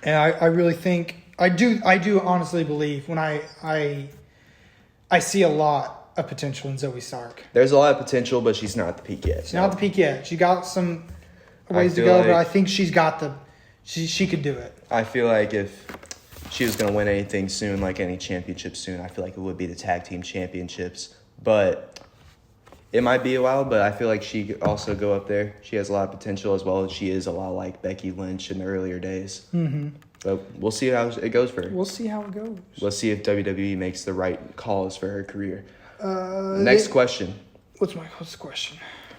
Speaker 1: And I really think I do honestly believe when I see a lot of potential in Zoe Stark.
Speaker 2: There's a lot of potential, but she's not at the peak yet.
Speaker 1: She's not at the peak yet. She got some ways to go, but I think she's got she could do it.
Speaker 2: I feel like if she was going to win anything soon, like any championship soon, I feel like it would be the tag team championships. But it might be a while, but I feel like she could also go up there. She has a lot of potential as well as she is a lot like Becky Lynch in the earlier days.
Speaker 1: Mm-hmm.
Speaker 2: But we'll see how it goes for her.
Speaker 1: We'll see how it goes.
Speaker 2: Let's see if WWE makes the right calls for her career. Next question.
Speaker 1: What's the question?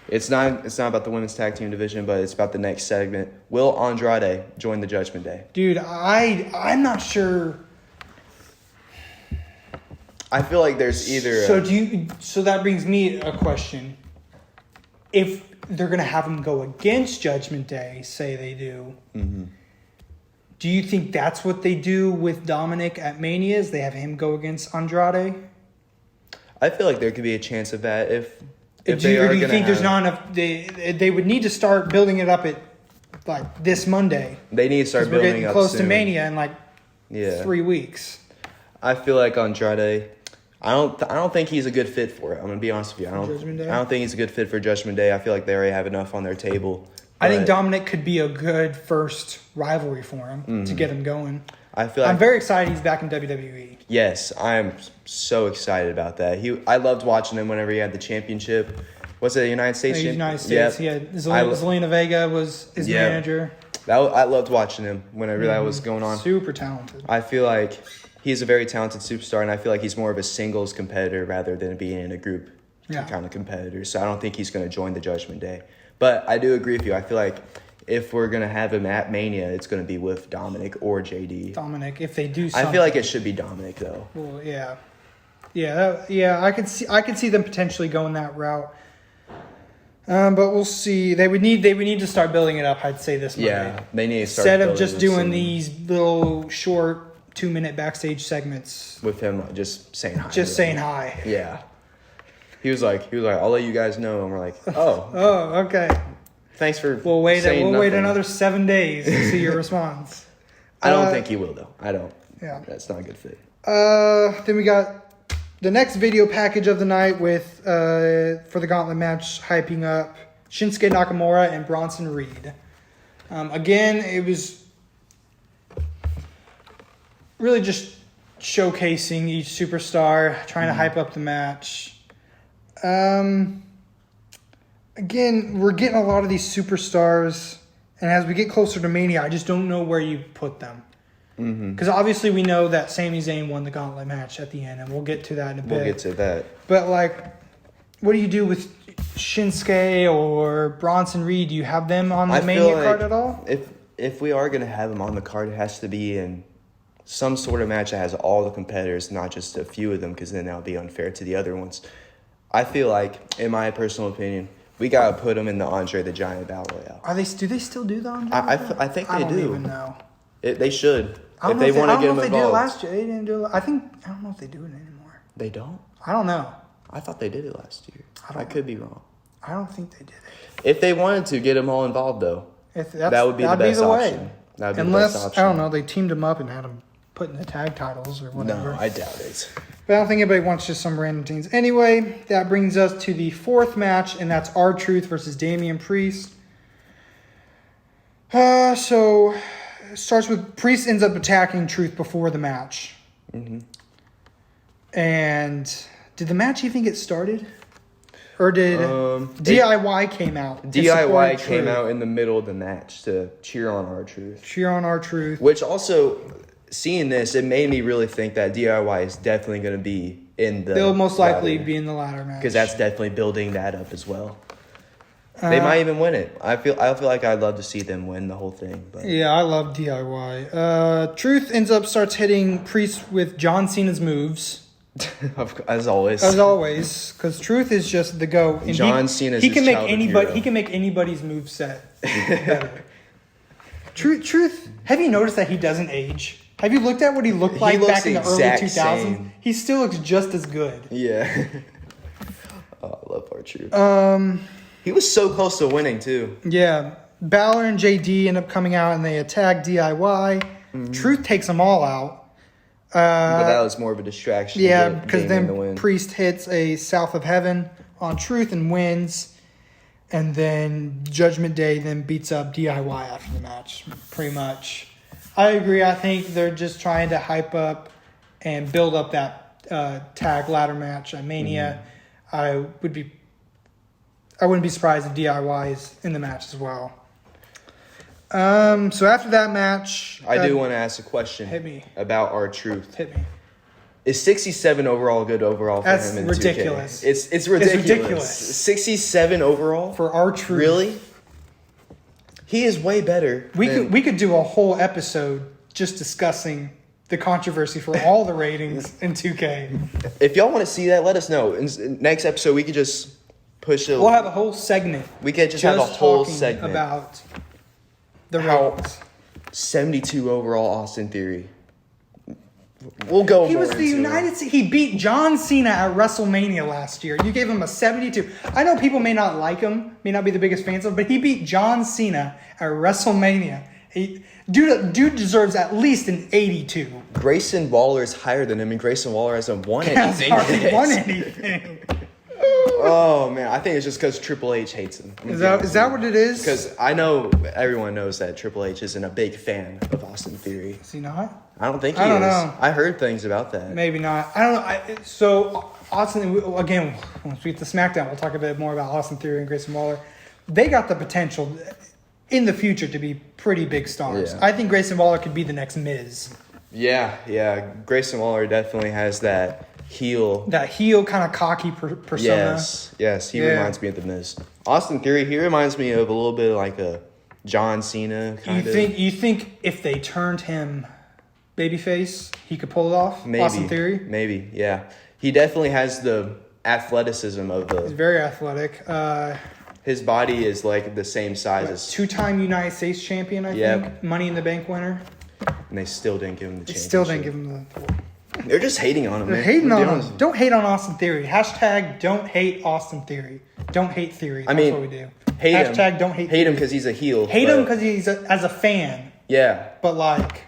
Speaker 2: It's not about the women's tag team division, but it's about the next segment. Will Andrade join the Judgment Day?
Speaker 1: Dude, I'm not sure.
Speaker 2: I feel like there's either.
Speaker 1: So that brings me a question. If they're gonna have him go against Judgment Day, say they do.
Speaker 2: Mm-hmm.
Speaker 1: Do you think that's what they do with Dominic at Mania? Is they have him go against Andrade?
Speaker 2: I feel like there could be a chance of that if
Speaker 1: do you think there's not enough? They would need to start building it up at like this Monday.
Speaker 2: They need to start building
Speaker 1: we're getting
Speaker 2: up
Speaker 1: close
Speaker 2: soon.
Speaker 1: to Mania in like 3 weeks.
Speaker 2: I feel like Andrade. I don't think he's a good fit for it. I'm gonna be honest with you. I don't think he's a good fit for Judgment Day. I feel like they already have enough on their table.
Speaker 1: I think Dominic could be a good first rivalry for him to get him going.
Speaker 2: I'm
Speaker 1: very excited he's back in WWE.
Speaker 2: Yes, I'm so excited about that. I loved watching him whenever he had the championship. Was it the United States?
Speaker 1: United States. Yep. He had Zelina Vega was his manager.
Speaker 2: I loved watching him whenever that was going on.
Speaker 1: Super talented.
Speaker 2: I feel like he's a very talented superstar, and I feel like he's more of a singles competitor rather than being in a group kind of competitor. So I don't think he's going to join the Judgment Day. But I do agree with you. I feel like if we're going to have him at Mania, it's going to be with Dominic or JD.
Speaker 1: Dominic, if they do something.
Speaker 2: I feel like it should be Dominic, though.
Speaker 1: Well, yeah. I could see them potentially going that route. But we'll see. They would need to start building it up, I'd say, this Monday.
Speaker 2: Yeah, they need to start
Speaker 1: instead of just doing these little short 2-minute backstage segments.
Speaker 2: With him just saying hi.
Speaker 1: Just saying hi.
Speaker 2: Yeah. He was like, I'll let you guys know. And we're like, oh.
Speaker 1: Oh, okay.
Speaker 2: Thanks for
Speaker 1: We'll wait another 7 days to see your response.
Speaker 2: I don't think he will, though. I don't.
Speaker 1: Yeah.
Speaker 2: That's not a good fit.
Speaker 1: Then we got the next video package of the night with, for the gauntlet match, hyping up Shinsuke Nakamura and Bronson Reed. Again, it was really just showcasing each superstar, trying to hype up the match. Again, we're getting a lot of these superstars, and as we get closer to Mania, I just don't know where you put them. Because obviously we know that Sami Zayn won the gauntlet match at the end, and we'll get to that in a bit.
Speaker 2: We'll get to that.
Speaker 1: But, what do you do with Shinsuke or Bronson Reed? Do you have them on the Mania card at all?
Speaker 2: If we are going to have them on the card, it has to be in some sort of match that has all the competitors, not just a few of them, because then that would be unfair to the other ones. I feel like, in my personal opinion, we got to put them in the Andre the Giant Battle Royale.
Speaker 1: Do they still do the Andre?
Speaker 2: I think they do.
Speaker 1: I don't even know.
Speaker 2: They should. If they want to get them involved.
Speaker 1: They did it last year. They didn't do it. I don't know if they do it anymore.
Speaker 2: They don't?
Speaker 1: I don't know.
Speaker 2: I thought they did it last year. I could be wrong.
Speaker 1: I don't think they did it.
Speaker 2: If they wanted to get them all involved, though, that would be the best option. That would be the best option.
Speaker 1: I don't know, they teamed them up and had them put in the tag titles or whatever.
Speaker 2: No, I doubt it.
Speaker 1: But I don't think anybody wants just some random things. Anyway, that brings us to the fourth match, and that's R-Truth versus Damian Priest. So it starts with Priest ends up attacking Truth before the match. Mm-hmm. And did the match even get started? Or did DIY came out?
Speaker 2: DIY came out in the middle of the match to cheer on R-Truth.
Speaker 1: Cheer on R-Truth.
Speaker 2: Which also, seeing this, it made me really think that DIY is definitely going to be in the
Speaker 1: They'll most likely be in the ladder match.
Speaker 2: Because that's definitely building that up as well. They might even win it. I feel like I'd love to see them win the whole thing. But.
Speaker 1: Yeah, I love DIY. Truth starts hitting Priest with John Cena's moves.
Speaker 2: As always.
Speaker 1: As always, because Truth is just the GOAT. And
Speaker 2: John Cena's
Speaker 1: he can
Speaker 2: his
Speaker 1: make
Speaker 2: childhood
Speaker 1: anybody.
Speaker 2: hero.
Speaker 1: He can make anybody's moveset better. Truth. Have you noticed that he doesn't age? Have you looked at what he looked like
Speaker 2: looks
Speaker 1: back in the early
Speaker 2: exact
Speaker 1: 2000s?
Speaker 2: same.
Speaker 1: He still looks just as good.
Speaker 2: Yeah. Oh, I love R-Truth. He was so close to winning too.
Speaker 1: Yeah. Balor and JD end up coming out and they attack DIY.
Speaker 2: Mm-hmm.
Speaker 1: Truth takes them all out.
Speaker 2: But that was more of a distraction.
Speaker 1: Yeah,
Speaker 2: to get
Speaker 1: because
Speaker 2: Damien to
Speaker 1: then
Speaker 2: win.
Speaker 1: Priest hits a South of Heaven on Truth and wins. And then Judgment Day then beats up DIY after the match, pretty much. I agree. I think they're just trying to hype up and build up that tag ladder match at Mania. I wouldn't be surprised if DIY is in the match as well. So after that match,
Speaker 2: I do want to ask a question.
Speaker 1: Hit me.
Speaker 2: About R-Truth.
Speaker 1: Hit me.
Speaker 2: Is 67 overall good overall for
Speaker 1: That's
Speaker 2: him in
Speaker 1: ridiculous.
Speaker 2: 2K? It's ridiculous.
Speaker 1: It's ridiculous.
Speaker 2: 67 overall?
Speaker 1: For R-Truth.
Speaker 2: Really? He is way better.
Speaker 1: We could do a whole episode just discussing the controversy for all the ratings in 2K.
Speaker 2: If y'all want to see that, let us know. In next episode, we could just push it.
Speaker 1: We'll have a whole segment.
Speaker 2: We could just have a whole
Speaker 1: talking
Speaker 2: segment
Speaker 1: about the
Speaker 2: How-
Speaker 1: ratings.
Speaker 2: 72 overall Austin Theory. We'll go.
Speaker 1: He
Speaker 2: more
Speaker 1: was the
Speaker 2: into it.
Speaker 1: United States. He beat John Cena at WrestleMania last year. You gave him a 72. I know people may not like him, may not be the biggest fans of him, but he beat John Cena at WrestleMania. Dude deserves at least an 82.
Speaker 2: Grayson Waller is higher than him, and Grayson Waller hasn't won
Speaker 1: Has
Speaker 2: anything.
Speaker 1: hardly won anything.
Speaker 2: Oh man, I think it's just because Triple H hates him.
Speaker 1: Is that what it is?
Speaker 2: Because I know everyone knows that Triple H isn't a big fan of Austin Theory.
Speaker 1: Is he not?
Speaker 2: I don't think he
Speaker 1: I don't
Speaker 2: is.
Speaker 1: know.
Speaker 2: I heard things about that.
Speaker 1: Maybe not. I don't know. So Austin, again, once we get to SmackDown, we'll talk a bit more about Austin Theory and Grayson Waller. They got the potential in the future to be pretty big stars.
Speaker 2: Yeah.
Speaker 1: I think Grayson Waller could be the next Miz.
Speaker 2: Yeah. Grayson Waller definitely has that heel.
Speaker 1: That heel kind of cocky persona.
Speaker 2: Yes. He
Speaker 1: Yeah.
Speaker 2: reminds me of the Miz. Austin Theory, he reminds me of a little bit like a John Cena kind of.
Speaker 1: You think if they turned him babyface, he could pull it off?
Speaker 2: Maybe.
Speaker 1: Austin Theory?
Speaker 2: Maybe, yeah. He definitely has the athleticism of
Speaker 1: He's
Speaker 2: the.
Speaker 1: very athletic.
Speaker 2: His body is like the same size as.
Speaker 1: Two-time United States champion, I
Speaker 2: Yep.
Speaker 1: think. Money in the Bank winner.
Speaker 2: And they still didn't give him the
Speaker 1: They
Speaker 2: championship.
Speaker 1: still didn't give him the...
Speaker 2: They're just hating on him,
Speaker 1: They're
Speaker 2: man.
Speaker 1: hating
Speaker 2: They're
Speaker 1: on
Speaker 2: doing-
Speaker 1: him. Don't hate on Austin Theory. Hashtag don't hate Austin Theory. Don't hate Theory. That's
Speaker 2: mean,
Speaker 1: what we do.
Speaker 2: Hate
Speaker 1: Hashtag
Speaker 2: him.
Speaker 1: don't hate
Speaker 2: Hate him
Speaker 1: Theory.
Speaker 2: because he's a heel.
Speaker 1: Hate him because he's as a fan,
Speaker 2: Yeah,
Speaker 1: but like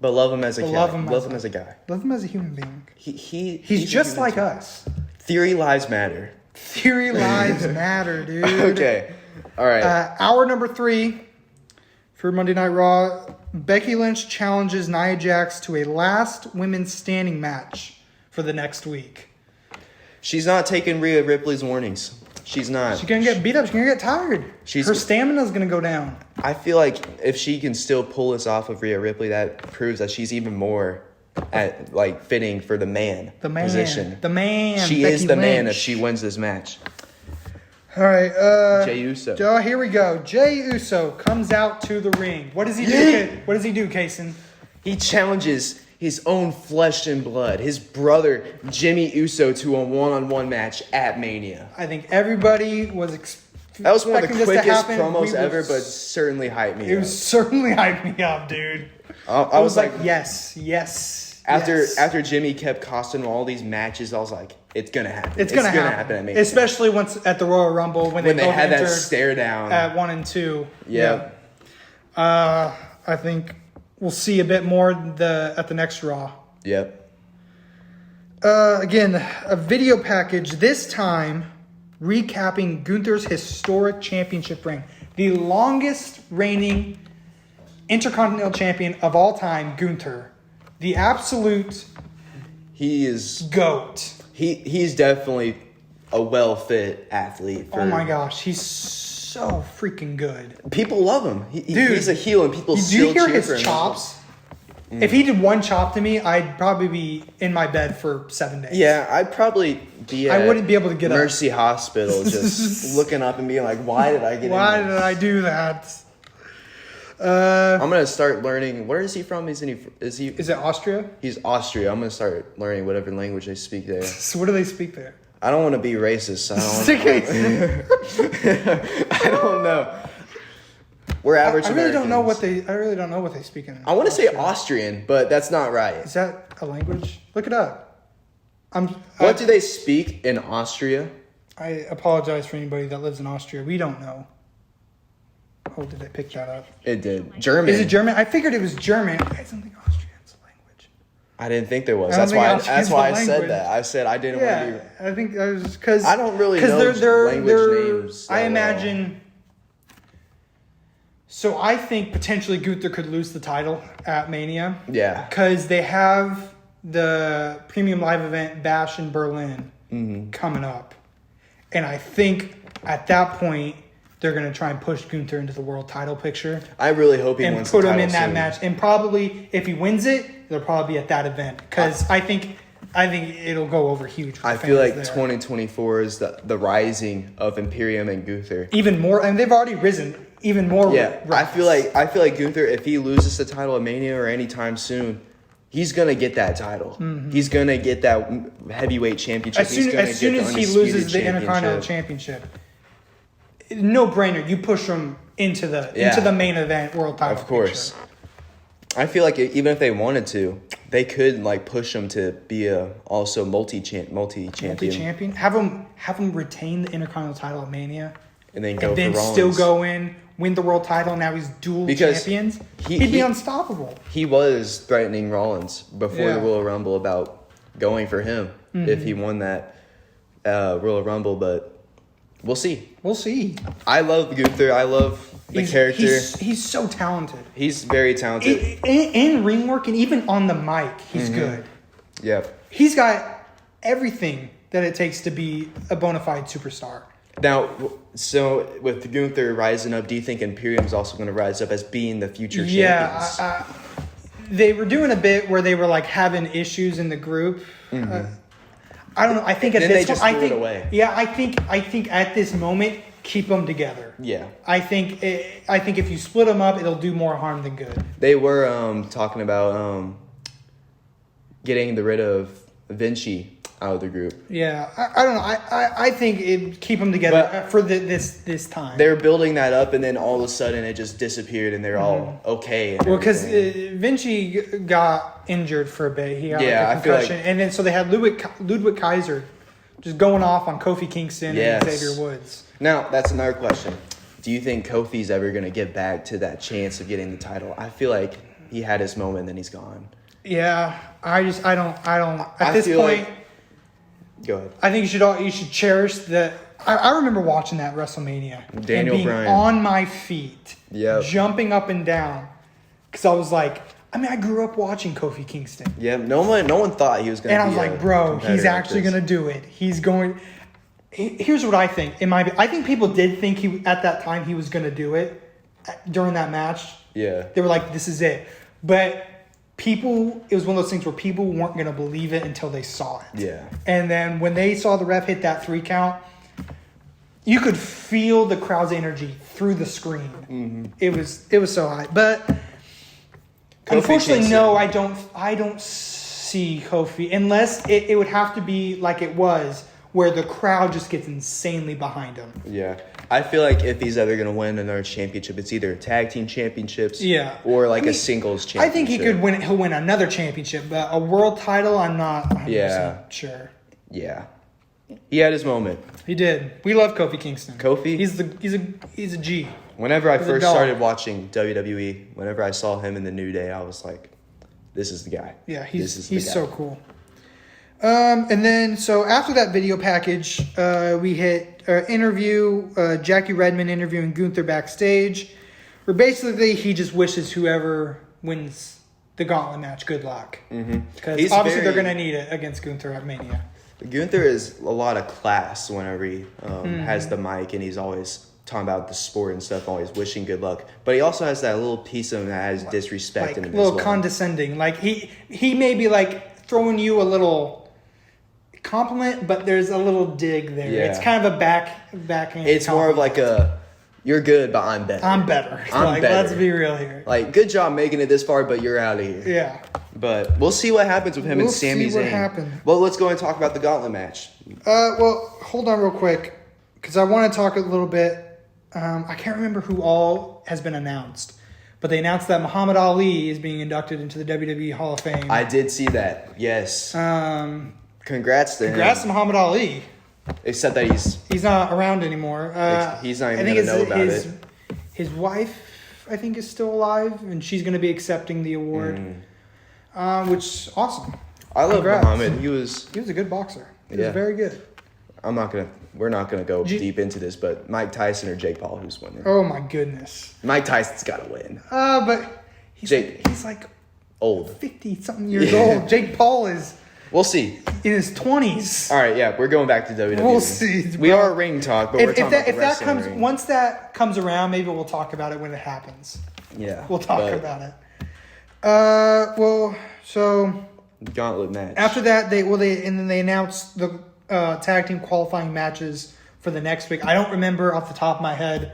Speaker 2: but love him as a
Speaker 1: But
Speaker 2: kid.
Speaker 1: love him
Speaker 2: as a guy.
Speaker 1: love him as a human being.
Speaker 2: He's
Speaker 1: He's just
Speaker 2: a
Speaker 1: like
Speaker 2: human
Speaker 1: us.
Speaker 2: too. Theory lives matter.
Speaker 1: Theory lives matter, dude.
Speaker 2: Okay, all right.
Speaker 1: Hour number 3 for Monday Night Raw. Becky Lynch challenges Nia Jax to a last women's standing match for the next week.
Speaker 2: She's not taking Rhea Ripley's warnings. She's not.
Speaker 1: She's gonna get beat up. She's gonna get tired. Her stamina's gonna go down.
Speaker 2: I feel like if she can still pull this off of Rhea Ripley, that proves that she's even more at like fitting for the man position.
Speaker 1: The man.
Speaker 2: She
Speaker 1: Becky
Speaker 2: is the man
Speaker 1: Lynch.
Speaker 2: if she wins this match.
Speaker 1: All right.
Speaker 2: Jey Uso.
Speaker 1: Here we go. Jey Uso comes out to the ring. What does he do? What does he do, Caysen?
Speaker 2: He challenges his own flesh and blood, his brother Jimmy Uso, to a one-on-one match at Mania.
Speaker 1: I think everybody was
Speaker 2: That was one of the
Speaker 1: expecting this to
Speaker 2: quickest
Speaker 1: happen.
Speaker 2: promos ever, but certainly hyped me
Speaker 1: It
Speaker 2: up.
Speaker 1: was certainly hyped me up, dude.
Speaker 2: I was like,
Speaker 1: yes.
Speaker 2: after Jimmy kept costing him all these matches, I was like, it's gonna happen.
Speaker 1: It's gonna happen
Speaker 2: at Mania.
Speaker 1: Especially once at the Royal Rumble when they both
Speaker 2: had that
Speaker 1: entered
Speaker 2: stare down
Speaker 1: at 1 and 2.
Speaker 2: Yeah.
Speaker 1: I think we'll see a bit more at the next Raw.
Speaker 2: Yep.
Speaker 1: Again, a video package, this time recapping Gunther's historic championship reign. The longest reigning Intercontinental Champion of all time, Gunther. The absolute
Speaker 2: He is
Speaker 1: GOAT.
Speaker 2: he's definitely a well-fit athlete.
Speaker 1: Oh my gosh, he's so freaking good.
Speaker 2: People love him.
Speaker 1: Dude,
Speaker 2: he's a heel, and people
Speaker 1: Do
Speaker 2: still
Speaker 1: you hear
Speaker 2: cheer for
Speaker 1: his
Speaker 2: him.
Speaker 1: chops? If he did one chop to me, I'd probably be in my bed for 7 days.
Speaker 2: Yeah, I'd probably be at
Speaker 1: I wouldn't be able to get up.
Speaker 2: Mercy Hospital just looking up and being like, why did I get
Speaker 1: Why
Speaker 2: in
Speaker 1: did I do that?
Speaker 2: I'm gonna start learning. Where is he from? Is
Speaker 1: it Austria?
Speaker 2: He's Austria. I'm gonna start learning whatever language they speak there.
Speaker 1: So what do they speak there?
Speaker 2: I don't want to be racist. I don't know. We're average.
Speaker 1: I really don't know what they speak in.
Speaker 2: I want to say Austrian, but that's not right.
Speaker 1: Is that a language? Look it up.
Speaker 2: What do they speak in Austria?
Speaker 1: I apologize for anybody that lives in Austria. We don't know. Oh, did I pick that up?
Speaker 2: It did. German.
Speaker 1: Is it German? I figured it was German. I don't think Austrian's a language.
Speaker 2: I didn't think there was. That's why I said that. I said I didn't want to be.
Speaker 1: I think that was because
Speaker 2: I don't really know language names.
Speaker 1: I imagine. So I think potentially Gunther could lose the title at Mania.
Speaker 2: Yeah.
Speaker 1: Because they have the premium live event Bash in Berlin coming up. And I think at that point, they're going to try and push Gunther into the world title picture.
Speaker 2: I really hope he wins the title
Speaker 1: and put him in that
Speaker 2: soon.
Speaker 1: match. And probably, if he wins it, they'll probably be at that event. Because I think it'll go over huge.
Speaker 2: I feel like 2024 is the rising of Imperium and Gunther.
Speaker 1: Even more. And they've already risen. Even more.
Speaker 2: Yeah, I feel like Gunther, if he loses the title at Mania or anytime soon, he's gonna get that title. Mm-hmm. He's gonna get that heavyweight championship.
Speaker 1: As soon as he loses the Intercontinental Championship, no brainer. You push him into the main event world title.
Speaker 2: Of course. Picture. I feel like even if they wanted to, they could like push him to be also multi-champion.
Speaker 1: Have him retain the Intercontinental title at Mania,
Speaker 2: and then go
Speaker 1: and
Speaker 2: for Rollins.
Speaker 1: Still go in. Win the world title. Now he's dual champions. He'd be unstoppable.
Speaker 2: He was threatening Rollins before the Royal Rumble about going for him if he won that Royal Rumble. But we'll see. I love Gunther. I love the character.
Speaker 1: He's so talented.
Speaker 2: He's very talented.
Speaker 1: In ring work and even on the mic, he's good.
Speaker 2: Yep.
Speaker 1: He's got everything that it takes to be a bona fide superstar.
Speaker 2: Now, so with Gunther rising up, do you think Imperium's also going to rise up as being the future champions?
Speaker 1: Yeah, they were doing a bit where they were like having issues in the group. I don't know. I think at this point,
Speaker 2: it away.
Speaker 1: Yeah, I think at this moment, keep them together.
Speaker 2: Yeah,
Speaker 1: I think if you split them up, it'll do more harm than good.
Speaker 2: They were talking about getting rid of Vinci out of the group.
Speaker 1: Yeah, I don't know. I think it keep them together for this time.
Speaker 2: They were building that up, and then all of a sudden it just disappeared, and they're all okay.
Speaker 1: Well, because Vinci got injured for a bit. He got a concussion, and then so they had Ludwig Kaiser just going off on Kofi Kingston and Xavier Woods.
Speaker 2: Now that's another question. Do you think Kofi's ever going to get back to that chance of getting the title? I feel like he had his moment, then he's gone.
Speaker 1: Yeah, I don't. At this point.
Speaker 2: Go ahead.
Speaker 1: I think you should cherish the. I remember watching that WrestleMania
Speaker 2: Daniel
Speaker 1: and being
Speaker 2: Bryan
Speaker 1: on my feet, jumping up and down, because I was like, I grew up watching Kofi Kingston.
Speaker 2: Yeah, no one thought he was going to.
Speaker 1: And I was like, bro, he's actually going to do it. He's going. Here's what I think. I think people did think at that time he was going to do it during that match.
Speaker 2: Yeah,
Speaker 1: they were like, this is it, but. It was one of those things where people weren't going to believe it until they saw it.
Speaker 2: Yeah. And
Speaker 1: then when they saw the ref hit that 3 count, you could feel the crowd's energy through the screen. Mm-hmm. It was so high. But unfortunately, no, I don't see Kofi unless it would have to be like it was where the crowd just gets insanely behind him.
Speaker 2: Yeah. I feel like if he's ever going to win another championship, it's either tag team championships or a singles championship.
Speaker 1: I think he'll win another championship, but a world title, I'm not 100% sure.
Speaker 2: Yeah. He had his moment.
Speaker 1: He did. We love Kofi Kingston.
Speaker 2: Kofi?
Speaker 1: He's a G.
Speaker 2: Whenever I first started watching WWE, whenever I saw him in the New Day, I was like, this is the guy.
Speaker 1: Yeah, he's so cool. And then, so after that video package, we hit interview, Jackie Redmond interviewing Gunther backstage, where basically he just wishes whoever wins the gauntlet match good luck. Because obviously they're going to need it against Gunther at Mania.
Speaker 2: Gunther is a lot of class whenever he has the mic, and he's always talking about the sport and stuff, always wishing good luck. But he also has that little piece of him that has disrespect in him,
Speaker 1: a little condescending. Like he may be like throwing you a little compliment, but there's a little dig there. Yeah. It's kind of a backhand.
Speaker 2: It's more of like a You're good, but I'm better.
Speaker 1: I'm better.
Speaker 2: I'm better.
Speaker 1: Let's be real here.
Speaker 2: Like, good job making it this far, but you're out of here.
Speaker 1: Yeah.
Speaker 2: But we'll see what happens with him and Sami Zayn.
Speaker 1: We'll see what happens.
Speaker 2: Well, let's go and talk about the gauntlet match.
Speaker 1: Well, hold on real quick, because I want to talk a little bit. I can't remember who all has been announced, but they announced that Muhammad Ali is being inducted into the WWE Hall of Fame.
Speaker 2: I did see that. Yes. Congrats to him.
Speaker 1: Congrats to Muhammad Ali.
Speaker 2: Except that he's
Speaker 1: not around anymore.
Speaker 2: He's not even going to know about it.
Speaker 1: His wife, I think, is still alive, and she's going to be accepting the award, which is awesome.
Speaker 2: I love Muhammad. He was
Speaker 1: a good boxer. He was very good.
Speaker 2: We're not gonna go deep into this, but Mike Tyson or Jake Paul, who's winning?
Speaker 1: Oh my goodness.
Speaker 2: Mike Tyson's got to win.
Speaker 1: But he's like
Speaker 2: old,
Speaker 1: 50-something years old. Jake Paul is.
Speaker 2: We'll see.
Speaker 1: In his 20s.
Speaker 2: All right, yeah, we're going back to WWE.
Speaker 1: We'll see.
Speaker 2: We are ring talk, but we're talking about the wrestling
Speaker 1: comes
Speaker 2: ring.
Speaker 1: Once that comes around, maybe we'll talk about it when it happens.
Speaker 2: Yeah,
Speaker 1: we'll talk about it. So
Speaker 2: gauntlet match.
Speaker 1: After that, they announced the tag team qualifying matches for the next week. I don't remember off the top of my head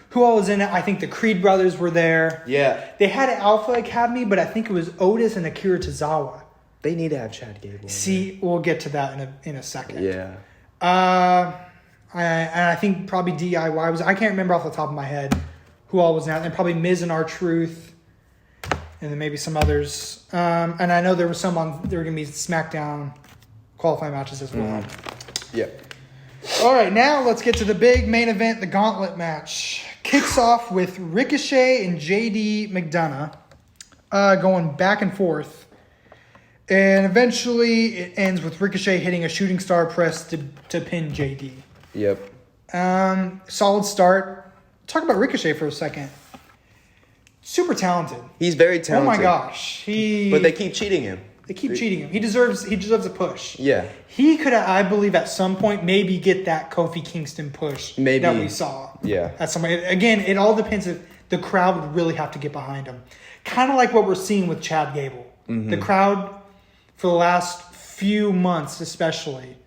Speaker 1: who all was in it. I think the Creed brothers were there.
Speaker 2: Yeah,
Speaker 1: they had an Alpha Academy, but I think it was Otis and Akira Tozawa.
Speaker 2: They need to have Chad Gable.
Speaker 1: See, we'll get to that in a second.
Speaker 2: Yeah.
Speaker 1: I think probably DIY was. I can't remember off the top of my head who all was in it. And probably Miz and R-Truth, and then maybe some others. And I know there were some there were going to be SmackDown qualifying matches as well.
Speaker 2: Yep.
Speaker 1: All right, now let's get to the big main event, the Gauntlet match. Kicks off with Ricochet and JD McDonough going back and forth. And eventually it ends with Ricochet hitting a shooting star press to pin JD.
Speaker 2: Yep.
Speaker 1: Solid start. Talk about Ricochet for a second. Super talented.
Speaker 2: He's very talented.
Speaker 1: Oh my gosh.
Speaker 2: But they keep cheating him.
Speaker 1: They keep cheating him. He deserves a push.
Speaker 2: Yeah.
Speaker 1: He could, I believe, at some point maybe get that Kofi Kingston push that we saw.
Speaker 2: Yeah.
Speaker 1: At some point. Again, it all depends if the crowd would really have to get behind him. Kind of like what we're seeing with Chad Gable. The crowd, for the last few months especially,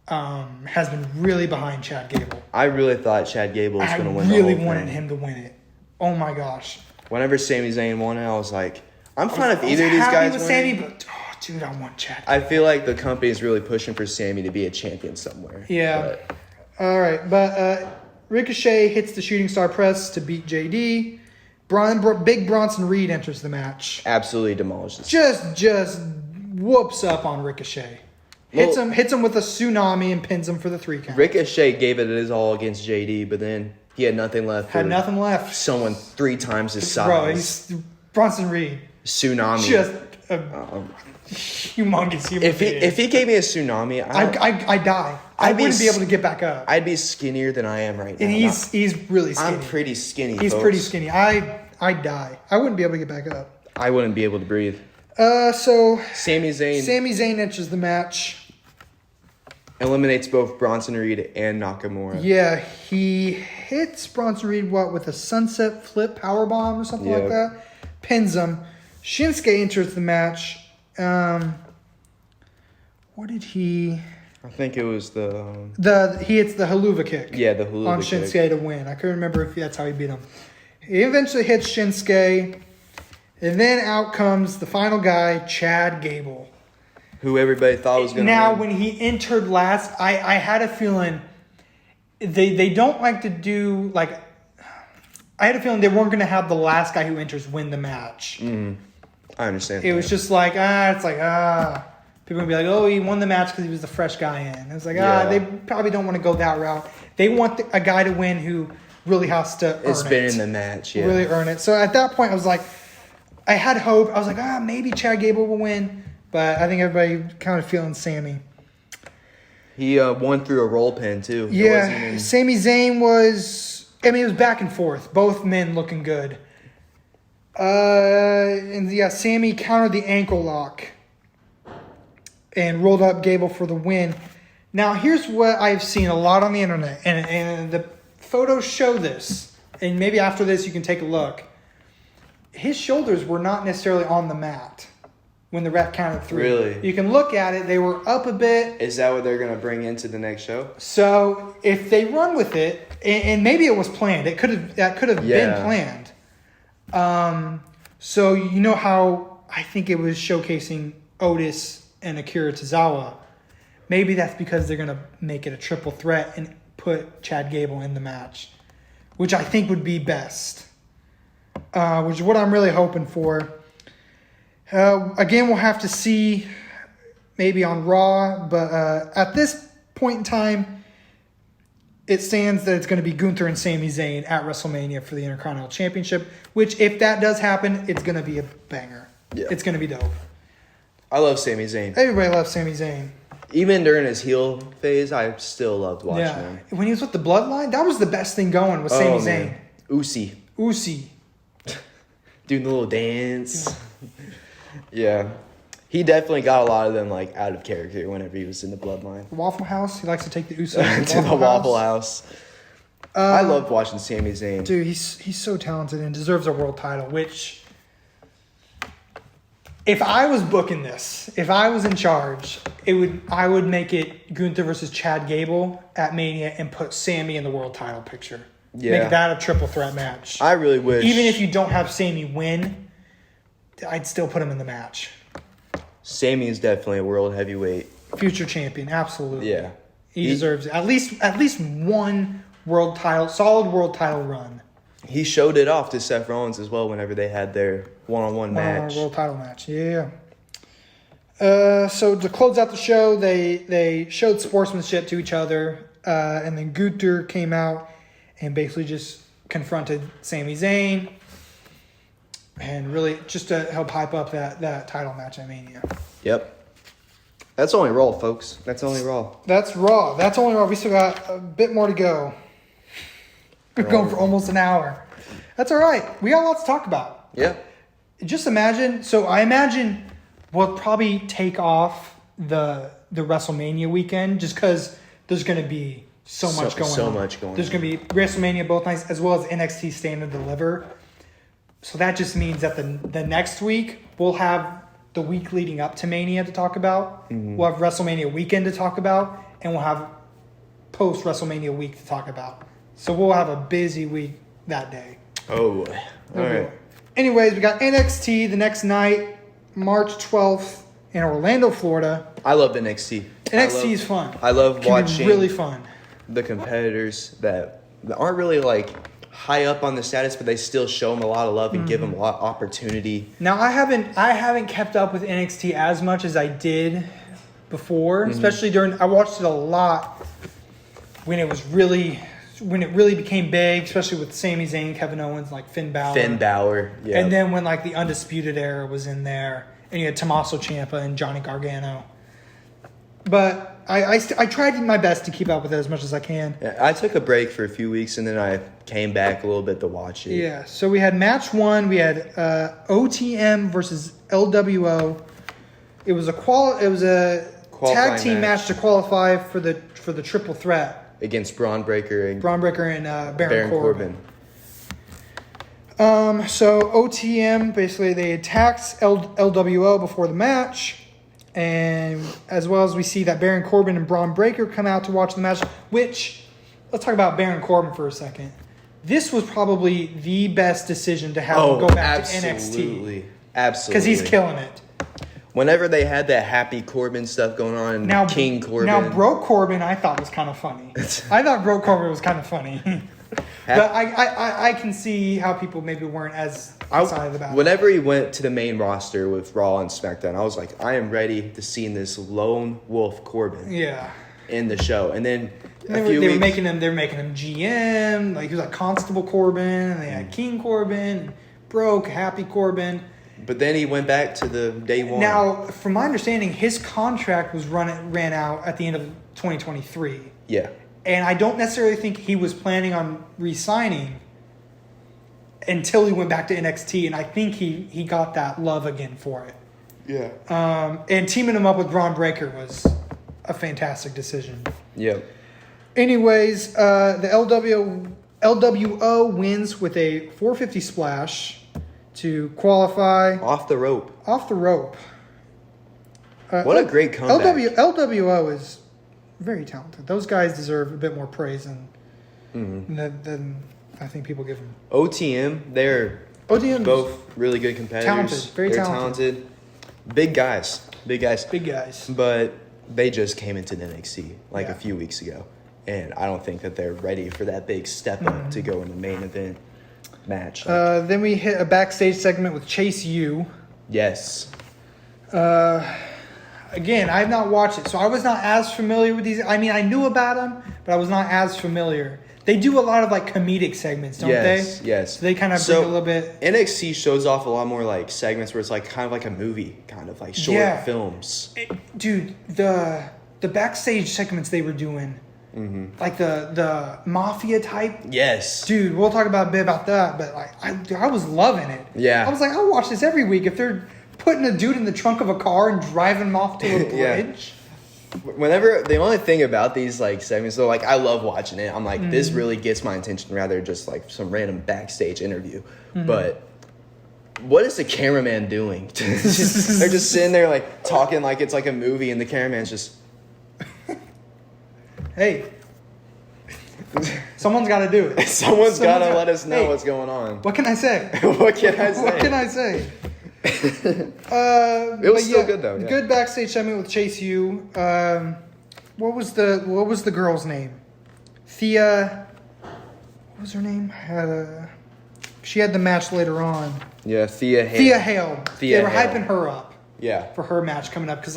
Speaker 1: has been really behind Chad Gable.
Speaker 2: I really thought Chad Gable was going to win.
Speaker 1: I really wanted him to win it. Oh my gosh.
Speaker 2: Whenever Sami Zayn won it, I was like, I'm fine if either of these guys win.
Speaker 1: Sammy, but dude, I want Chad.
Speaker 2: I feel like the company is really pushing for Sammy to be a champion somewhere.
Speaker 1: Yeah. All right, but Ricochet hits the shooting star press to beat JD. Big Bronson Reed enters the match.
Speaker 2: Absolutely demolishes.
Speaker 1: Just whoops up on Ricochet. Hits him with a tsunami and pins him for the 3 count.
Speaker 2: Ricochet gave it his all against JD, but then he had nothing left. Someone 3 times his size.
Speaker 1: Bro, he's Bronson Reed.
Speaker 2: Tsunami.
Speaker 1: Just a humongous human being.
Speaker 2: If he gave me a tsunami,
Speaker 1: I'd die. I wouldn't be able to get back up.
Speaker 2: I'd be skinnier than I am right now.
Speaker 1: And he's really skinny.
Speaker 2: I'm pretty skinny.
Speaker 1: He's pretty skinny. I'd die. I wouldn't be able to get back up.
Speaker 2: I wouldn't be able to breathe.
Speaker 1: So
Speaker 2: Sami Zayn
Speaker 1: enters the match.
Speaker 2: Eliminates both Bronson Reed and Nakamura.
Speaker 1: Yeah, he hits Bronson Reed with a sunset flip powerbomb or something like that. Pins him. Shinsuke enters the match. What did he?
Speaker 2: I think it was he
Speaker 1: hits the haluva kick.
Speaker 2: Yeah, the haluva
Speaker 1: on
Speaker 2: kick.
Speaker 1: Shinsuke to win. I couldn't remember if that's how he beat him. He eventually hits Shinsuke, and then out comes the final guy, Chad Gable,
Speaker 2: who everybody thought was going to win.
Speaker 1: Now, when he entered last, I had a feeling they don't like to do like. I had a feeling they weren't going to have the last guy who enters win the match.
Speaker 2: I understand.
Speaker 1: It was just like people are gonna be like, oh, he won the match because he was the fresh guy in. It's like they probably don't want to go that route. They want a guy to win who really has to earn it.
Speaker 2: It's been in the match, yeah.
Speaker 1: Really earn it. So at that point, I was like, I had hope. I was like, maybe Chad Gable will win, but I think everybody kind of feeling Sammy.
Speaker 2: He won through a roll pin too.
Speaker 1: Yeah, Sami Zayn was. It was back and forth. Both men looking good. Sammy countered the ankle lock and rolled up Gable for the win. Now, here's what I've seen a lot on the internet, and the photos show this, and maybe after this you can take a look. His shoulders were not necessarily on the mat when the ref counted 3.
Speaker 2: Really?
Speaker 1: You can look at it. They were up a bit.
Speaker 2: Is that what they're going to bring into the next show?
Speaker 1: So, if they run with it, And maybe it was planned. That could have been planned. So you know how I think it was showcasing Otis and Akira Tozawa. Maybe that's because they're gonna make it a triple threat and put Chad Gable in the match, which I think would be best. Which is what I'm really hoping for. Again, we'll have to see maybe on Raw, but at this point in time, it stands that it's going to be Gunther and Sami Zayn at WrestleMania for the Intercontinental Championship, which if that does happen, it's going to be a banger. Yeah. It's going to be dope.
Speaker 2: I love Sami Zayn.
Speaker 1: Everybody loves Sami Zayn.
Speaker 2: Even during his heel phase, I still loved watching him.
Speaker 1: When he was with the Bloodline, that was the best thing going with Sami Zayn. Usi.
Speaker 2: Doing the little dance. Yeah. He definitely got a lot of them like out of character whenever he was in the Bloodline.
Speaker 1: Waffle House. He likes to take the Usos
Speaker 2: to the Waffle House. I loved watching Sami Zayn.
Speaker 1: Dude, he's so talented and deserves a world title, which if I was booking this, if I was in charge, I would make it Gunther versus Chad Gable at Mania and put Sami in the world title picture. Yeah. Make that a triple threat match.
Speaker 2: I really wish.
Speaker 1: Even if you don't have Sami win, I'd still put him in the match.
Speaker 2: Sami is definitely a world heavyweight.
Speaker 1: Future champion, absolutely.
Speaker 2: Yeah.
Speaker 1: He deserves at least one solid world title run.
Speaker 2: He showed it off to Seth Rollins as well whenever they had their one-on-one match.
Speaker 1: World title match, yeah. So to close out the show, they showed sportsmanship to each other, and then Gunther came out and basically just confronted Sami Zayn. And really, just to help hype up that title match at Mania.
Speaker 2: Yep. That's only Raw, folks. That's only Raw.
Speaker 1: That's Raw. That's only Raw. We still got a bit more to go. We're going for almost an hour. That's all right. We got a lot to talk about.
Speaker 2: Yeah.
Speaker 1: Just imagine. So I imagine we'll probably take off the WrestleMania weekend just because there's going to be so much going on. There's going to be WrestleMania both nights as well as NXT Stand and Deliver. So that just means that the next week, we'll have the week leading up to Mania to talk about. Mm-hmm. We'll have WrestleMania weekend to talk about. And we'll have post-WrestleMania week to talk about. So we'll have a busy week that day.
Speaker 2: Oh, all right.
Speaker 1: Anyways, we got NXT the next night, March 12th in Orlando, Florida.
Speaker 2: I love NXT.
Speaker 1: NXT is fun.
Speaker 2: I love watching.
Speaker 1: Really fun.
Speaker 2: The competitors that aren't really like high up on the status, but they still show them a lot of love and give them a lot of opportunity.
Speaker 1: Now, I haven't kept up with NXT as much as I did before, especially I watched it a lot when it really became big, especially with Sami Zayn, Kevin Owens, like Finn Balor. Yeah. And then when like the Undisputed Era was in there, and you had Tommaso Ciampa and Johnny Gargano. But I tried my best to keep up with it as much as I can.
Speaker 2: Yeah, I took a break for a few weeks, and then I came back a little bit to watch it.
Speaker 1: Yeah, so we had match 1. We had OTM versus LWO. It was a tag team match to qualify for the triple threat
Speaker 2: against Braun Breaker and
Speaker 1: Baron Corbin. So OTM basically they attacked LWO before the match. And as well as we see that Baron Corbin and Braun Breaker come out to watch the match, which, let's talk about Baron Corbin for a second. This was probably the best decision to have him go back to NXT. Absolutely. Because he's killing it.
Speaker 2: Whenever they had that Happy Corbin stuff going on, now, King Corbin.
Speaker 1: Now, Broke Corbin I thought was kind of funny. I thought Broke Corbin was kind of funny. But I can see how people maybe weren't as excited about it.
Speaker 2: Whenever he went to the main roster with Raw and SmackDown, I was like, I am ready to see this lone wolf Corbin in the show. And then
Speaker 1: they were making him GM, like he was like Constable Corbin, and they had King Corbin, Broke, Happy Corbin.
Speaker 2: But then he went back to the day one.
Speaker 1: Now, from my understanding, his contract was ran out at the end of 2023.
Speaker 2: Yeah.
Speaker 1: And I don't necessarily think he was planning on re-signing until he went back to NXT, and I think he got that love again for it.
Speaker 2: Yeah.
Speaker 1: And teaming him up with Braun Breaker was a fantastic decision.
Speaker 2: Yeah.
Speaker 1: Anyways, the LWO wins with a 450 splash to qualify.
Speaker 2: Off the rope. What a great comeback.
Speaker 1: LWO is very talented. Those guys deserve a bit more praise then I think people give them
Speaker 2: OTM. They're both really good competitors.
Speaker 1: Talented, very talented.
Speaker 2: Big guys.
Speaker 1: Big guys.
Speaker 2: But they just came into NXT a few weeks ago. And I don't think that they're ready for that big step up to go in the main event match.
Speaker 1: Then we hit a backstage segment with Chase U.
Speaker 2: Yes.
Speaker 1: Again, I have not watched it, so I was not as familiar with these. I mean, I knew about them, but I was not as familiar. They do a lot of comedic segments, don't they?
Speaker 2: Yes.
Speaker 1: So they kind of bring a little bit.
Speaker 2: NXT shows off a lot more segments where it's kind of like a movie, kind of short films.
Speaker 1: Dude, the backstage segments they were doing, the mafia type.
Speaker 2: Yes.
Speaker 1: Dude, we'll talk a bit about that, but I was loving it.
Speaker 2: Yeah.
Speaker 1: I was like, I'll watch this every week if they're putting a dude in the trunk of a car and driving him off to a bridge.
Speaker 2: Whenever the only thing about these segments, though, I love watching it. I'm this really gets my attention rather than just some random backstage interview. But what is the cameraman doing? They're just sitting there talking like it's a movie, and the cameraman's just.
Speaker 1: Hey, someone's got to do it.
Speaker 2: Someone's got to let us know what's going on.
Speaker 1: What can I say?
Speaker 2: What can I say?
Speaker 1: It was
Speaker 2: still good though. Yeah.
Speaker 1: Good backstage segment with Chase U. What was the girl's name? Thea. What was her name? She had the match later on.
Speaker 2: Yeah, Thea Hale.
Speaker 1: Thea Hale. They were hyping her up.
Speaker 2: Yeah.
Speaker 1: For her match coming up because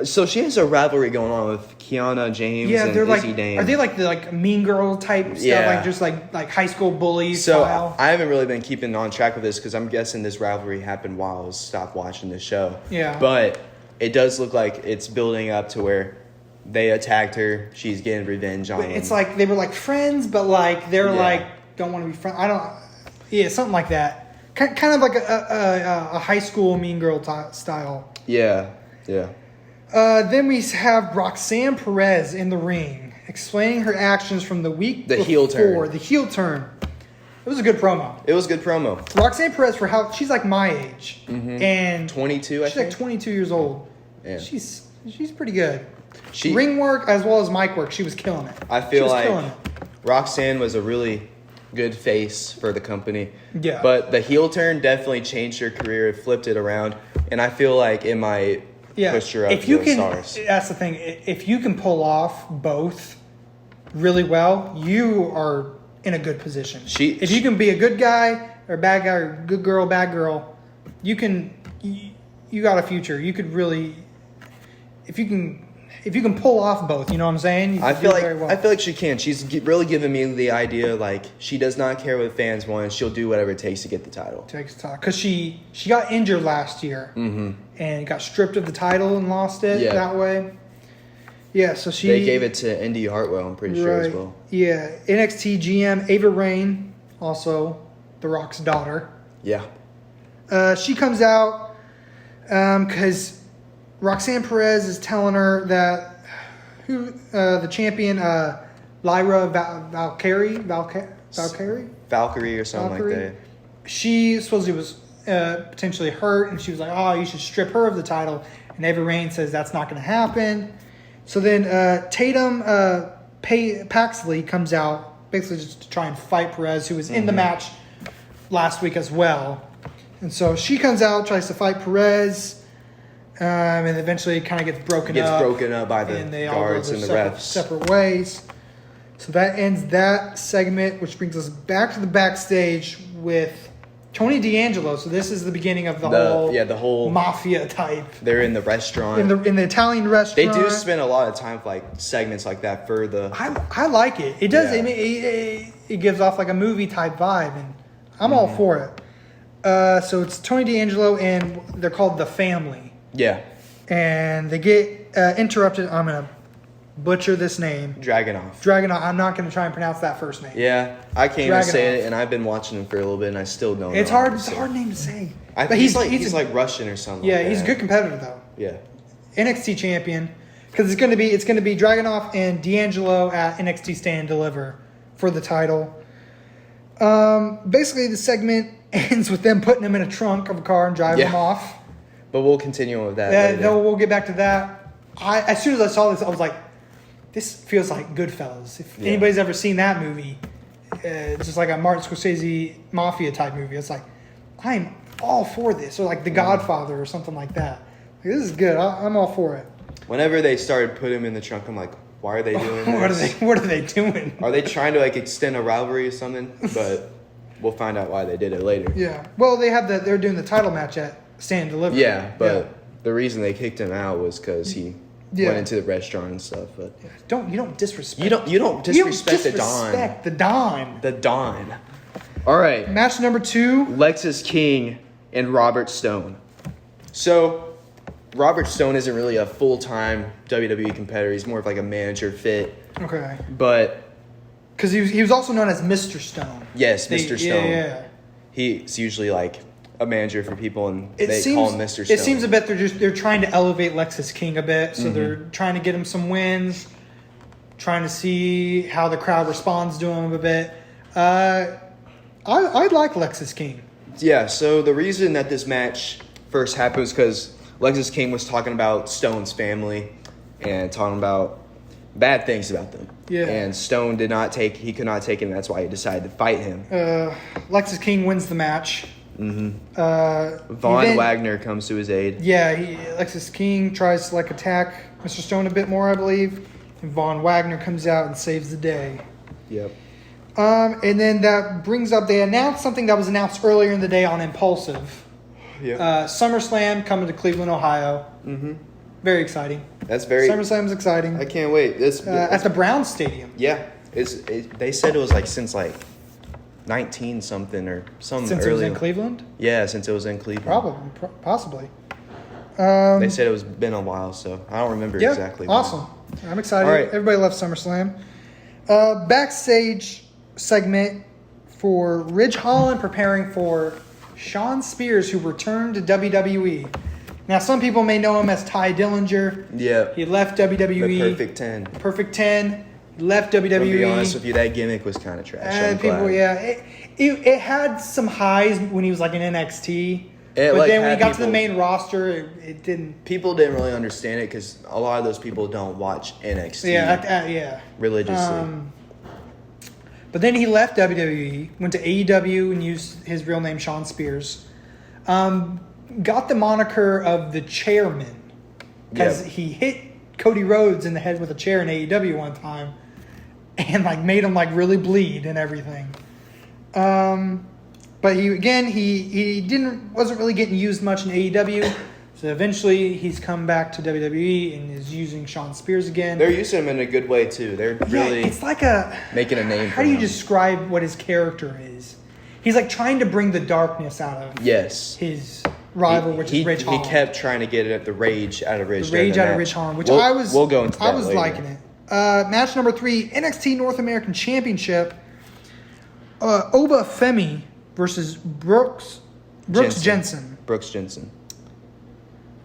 Speaker 2: So she has a rivalry going on with Kiana James and Izzy Dane.
Speaker 1: Are they the mean girl type stuff?
Speaker 2: Yeah.
Speaker 1: Just like high school bully style?
Speaker 2: I haven't really been keeping on track with this because I'm guessing this rivalry happened while I was stopped watching the show.
Speaker 1: Yeah.
Speaker 2: But it does look like it's building up to where they attacked her. She's getting revenge on them.
Speaker 1: It's they were friends, but they're don't want to be friends. Something like that. Kind of like a high school mean girl style.
Speaker 2: Yeah. Yeah.
Speaker 1: Then we have Roxanne Perez in the ring, explaining her actions from the week before. The heel turn. It was a good promo. Roxanne Perez, for how she's my age. And
Speaker 2: 22, I think.
Speaker 1: She's 22 years old.
Speaker 2: Yeah.
Speaker 1: She's pretty good. Ring work as well as mic work, she was killing it.
Speaker 2: I feel Roxanne was a really good face for the company.
Speaker 1: Yeah.
Speaker 2: But the heel turn definitely changed her career. It flipped it around. And I feel it might... push her up
Speaker 1: if you
Speaker 2: to
Speaker 1: can,
Speaker 2: stars.
Speaker 1: That's the thing. If you can pull off both really well, you are in a good position. If you can be a good guy or a bad guy or good girl, bad girl, you got a future. You could really, if you can pull off both, you know what I'm saying?
Speaker 2: I feel like she can. She's really giving me the idea she does not care what fans want. She'll do whatever it takes to get the title.
Speaker 1: Because she got injured last year and got stripped of the title and lost it that way. Yeah, so
Speaker 2: they gave it to Indy Hartwell, I'm pretty sure as well.
Speaker 1: Yeah, NXT GM Ava Raine, also The Rock's daughter.
Speaker 2: Yeah.
Speaker 1: She comes out because Roxanne Perez is telling her that the champion Lyra Valkyrie
Speaker 2: or something like that.
Speaker 1: She supposedly was potentially hurt, and she was like, "Oh, you should strip her of the title." And Ava Raine says that's not going to happen. So then Tatum Paxley comes out basically just to try and fight Perez, who was in the match last week as well. And so she comes out, tries to fight Perez. And eventually it kind of gets broken up
Speaker 2: by the guards and the refs.
Speaker 1: Separate ways. So that ends that segment, which brings us back to the backstage with Tony D'Angelo. So this is the beginning of the whole mafia type.
Speaker 2: They're in the restaurant.
Speaker 1: In the Italian restaurant.
Speaker 2: They do spend a lot of time segments like that for the...
Speaker 1: I like it. It does. Yeah. It gives off a movie type vibe, and I'm all for it. So it's Tony D'Angelo, and they're called The Family.
Speaker 2: Yeah.
Speaker 1: And they get interrupted. I'm going to butcher this name.
Speaker 2: Dragunov.
Speaker 1: I'm not going to try and pronounce that first name.
Speaker 2: Yeah. I can't even say it, and I've been watching him for a little bit, and I still don't know.
Speaker 1: It's hard. It's a hard name to say.
Speaker 2: But he's Russian or something.
Speaker 1: Yeah, he's a good competitor, though.
Speaker 2: Yeah.
Speaker 1: NXT champion. Because it's going to be Dragunov and D'Angelo at NXT Stand and Deliver for the title. Basically, the segment ends with them putting him in a trunk of a car and driving him off.
Speaker 2: But we'll continue with that later.
Speaker 1: No, we'll get back to that. As soon as I saw this, I was like, this feels like Goodfellas. If anybody's ever seen that movie, it's just like a Martin Scorsese mafia type movie. It's like, I'm all for this. Or like The Godfather or something like that. Like, this is good. I'm all for it.
Speaker 2: Whenever they started putting him in the trunk, I'm like, why are they doing this?
Speaker 1: What are they doing?
Speaker 2: Are they trying to like extend a rivalry or something? But we'll find out why they did it later.
Speaker 1: Yeah. Well, they're doing the title match at Stand and Deliver.
Speaker 2: Yeah, but the reason they kicked him out was because he went into the restaurant and stuff. But
Speaker 1: you don't disrespect.
Speaker 2: You don't disrespect the Don.
Speaker 1: Disrespect the Don.
Speaker 2: The Don. All right.
Speaker 1: Match number 2.
Speaker 2: Lexis King and Robert Stone. So Robert Stone isn't really a full-time WWE competitor. He's more of like a manager fit.
Speaker 1: Okay.
Speaker 2: But
Speaker 1: because he was also known as Mr. Stone.
Speaker 2: Yes, Mr. Stone.
Speaker 1: Yeah.
Speaker 2: He's usually like a manager for people, and they call him Mr. Stone.
Speaker 1: It seems a bit they're trying to elevate Lexis King a bit, so they're trying to get him some wins, trying to see how the crowd responds to him a bit. I like Lexis King.
Speaker 2: Yeah. So the reason that this match first happened was because Lexis King was talking about Stone's family and talking about bad things about them.
Speaker 1: Yeah.
Speaker 2: And Stone could not take it, and that's why he decided to fight him.
Speaker 1: Lexis King wins the match.
Speaker 2: Mm-hmm. Von Wagner comes to his aid.
Speaker 1: Yeah, Lexis King tries to attack Mr. Stone a bit more, I believe. And Von Wagner comes out and saves the day.
Speaker 2: Yep.
Speaker 1: And then that brings up, they announced something that was announced earlier in the day on Impulsive.
Speaker 2: Yep.
Speaker 1: SummerSlam coming to Cleveland, Ohio.
Speaker 2: Mm-hmm.
Speaker 1: Very exciting.
Speaker 2: SummerSlam's
Speaker 1: exciting.
Speaker 2: I can't wait.
Speaker 1: At the Browns Stadium.
Speaker 2: Yeah. They said it was since 19 something or some
Speaker 1: Since
Speaker 2: early.
Speaker 1: it was in Cleveland?
Speaker 2: Yeah, since it was in Cleveland.
Speaker 1: Probably, possibly.
Speaker 2: They said it was been a while, so I don't remember exactly.
Speaker 1: Awesome. I'm excited.
Speaker 2: All right.
Speaker 1: Everybody loves SummerSlam. Backstage segment for Ridge Holland preparing for Shawn Spears, who returned to WWE. Now, some people may know him as Ty Dillinger.
Speaker 2: Yeah.
Speaker 1: He left WWE.
Speaker 2: The Perfect 10.
Speaker 1: Perfect 10. Left WWE.
Speaker 2: To be honest with you, that gimmick was kind of trash.
Speaker 1: It had some highs when he was in NXT. But then when he got to the main roster, it didn't.
Speaker 2: People didn't really understand it because a lot of those people don't watch NXT.
Speaker 1: Yeah.
Speaker 2: Religiously.
Speaker 1: But then he left WWE, went to AEW and used his real name, Shawn Spears. Got the moniker of the Chairman because he hit Cody Rhodes in the head with a chair in AEW one time and made him really bleed and everything. But he wasn't really getting used much in AEW. So eventually he's come back to WWE and is using Shawn Spears again.
Speaker 2: They're using him in a good way too. They're really
Speaker 1: it's
Speaker 2: making a name.
Speaker 1: How do you describe what his character is? He's trying to bring the darkness out of his rival, which is Ridge Holland.
Speaker 2: He kept trying to get the rage out of Ridge.
Speaker 1: Holland, which I was.
Speaker 2: We'll go into that
Speaker 1: I was
Speaker 2: later.
Speaker 1: liking it. Match number 3, NXT North American Championship. Oba Femi versus Brooks Jensen.
Speaker 2: Brooks Jensen.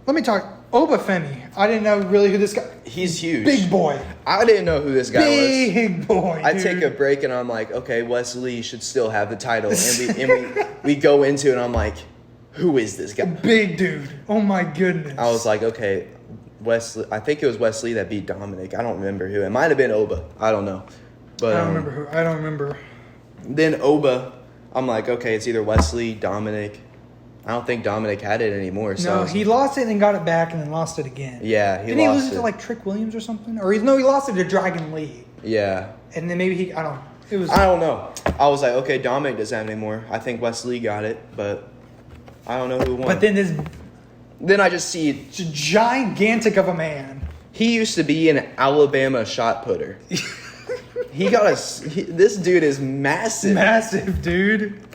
Speaker 1: Let me talk. Oba Femi. I didn't know really who this guy.
Speaker 2: He's huge.
Speaker 1: Big boy.
Speaker 2: I didn't know who this guy was.
Speaker 1: Big boy.
Speaker 2: I take a break and I'm like, okay, Wesley should still have the title, and we go into it and I'm like, who is this guy?
Speaker 1: Big dude. Oh my goodness.
Speaker 2: I was like, okay, Wesley. I think it was Wesley that beat Dominic. I don't remember who. It might have been Oba. I don't know. But
Speaker 1: I don't remember.
Speaker 2: Then Oba, I'm like, okay, it's either Wesley, Dominic. I don't think Dominic had it anymore. So
Speaker 1: he lost it and then got it back and then lost it again.
Speaker 2: Yeah,
Speaker 1: Didn't he lose it to Trick Williams or something? Or he lost it to Dragon Lee.
Speaker 2: Yeah.
Speaker 1: And then maybe I
Speaker 2: don't know. I was like, okay, Dominic doesn't have it anymore. I think Wesley got it, but I don't know who won.
Speaker 1: But
Speaker 2: then I just see
Speaker 1: gigantic of a man.
Speaker 2: He used to be an Alabama shot putter. This dude is massive.
Speaker 1: Massive, dude.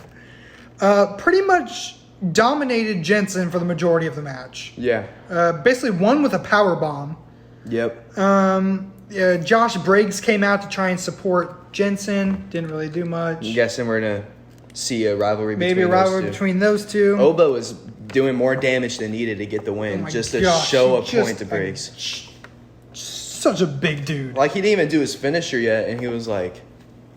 Speaker 1: Pretty much dominated Jensen for the majority of the match.
Speaker 2: Yeah.
Speaker 1: Basically won with a power bomb.
Speaker 2: Yep.
Speaker 1: Josh Briggs came out to try and support Jensen. Didn't really do much.
Speaker 2: I'm guessing we're going to see a rivalry
Speaker 1: between those two.
Speaker 2: Oba was doing more damage than needed to get the win, to show a point to Briggs.
Speaker 1: Such a big dude.
Speaker 2: He didn't even do his finisher yet, and he was like,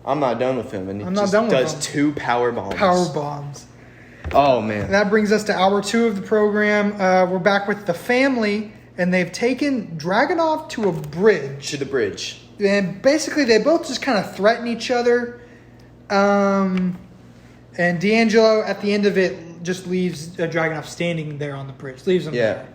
Speaker 2: I'm not done with him. And he does 2 power bombs. Oh, man.
Speaker 1: That brings us to hour 2 of the program. We're back with the family, and they've taken Dragunov to a bridge.
Speaker 2: To the bridge.
Speaker 1: And basically, they both just kind of threaten each other. And D'Angelo, at the end of it, just leaves Dragunov standing there on the bridge. Leaves him there.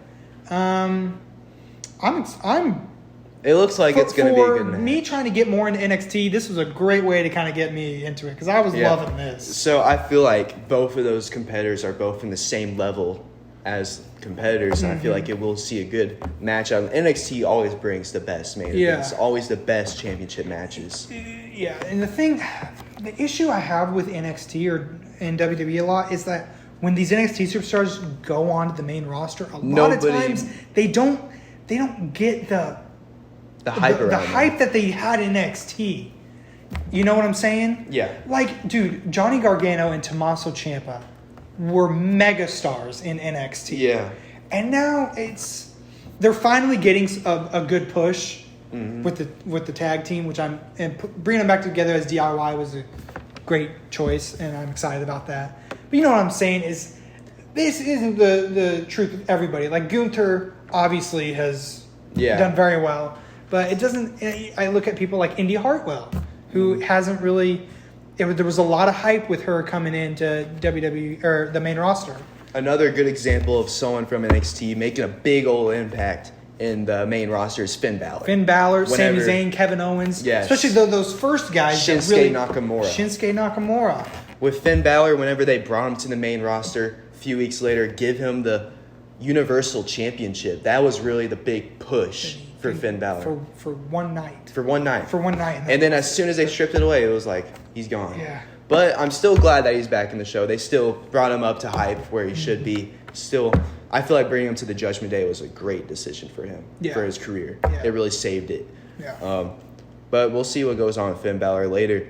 Speaker 2: It looks like it's going to be a good match.
Speaker 1: For me trying to get more into NXT, this was a great way to kind of get me into it because I was loving this.
Speaker 2: So I feel like both of those competitors are both in the same level as competitors, and I feel like it will see a good match out. NXT always brings the best main events, always the best championship matches.
Speaker 1: Yeah, and the issue I have with NXT or in WWE a lot is that when these NXT superstars go on to the main roster, a lot of times they don't get the hype that they had in NXT. You know what I'm saying?
Speaker 2: Yeah.
Speaker 1: Like, dude, Johnny Gargano and Tommaso Ciampa were mega stars in NXT.
Speaker 2: Yeah.
Speaker 1: And now they're finally getting a good push with the tag team, which and bringing them back together as DIY was a great choice, and I'm excited about that. But you know what I'm saying is this isn't the truth of everybody. Like Gunther obviously has done very well, but it doesn't. I look at people like Indy Hartwell, who hasn't really. There was a lot of hype with her coming into WWE or the main roster.
Speaker 2: Another good example of someone from NXT making a big old impact in the main roster is Finn Balor.
Speaker 1: Sami Zayn, Kevin Owens.
Speaker 2: Yes.
Speaker 1: Especially those first guys.
Speaker 2: Shinsuke Nakamura. With Finn Balor, whenever they brought him to the main roster, a few weeks later, give him the Universal Championship. That was really the big push for Finn Balor.
Speaker 1: For one night.
Speaker 2: For one night.
Speaker 1: And
Speaker 2: then as soon as they stripped it away, it was like, he's gone.
Speaker 1: Yeah.
Speaker 2: But I'm still glad that he's back in the show. They still brought him up to hype where he should be. Still, I feel like bringing him to the Judgment Day was a great decision for him, for his career.
Speaker 1: Yeah.
Speaker 2: It really saved it.
Speaker 1: Yeah.
Speaker 2: But we'll see what goes on with Finn Balor later.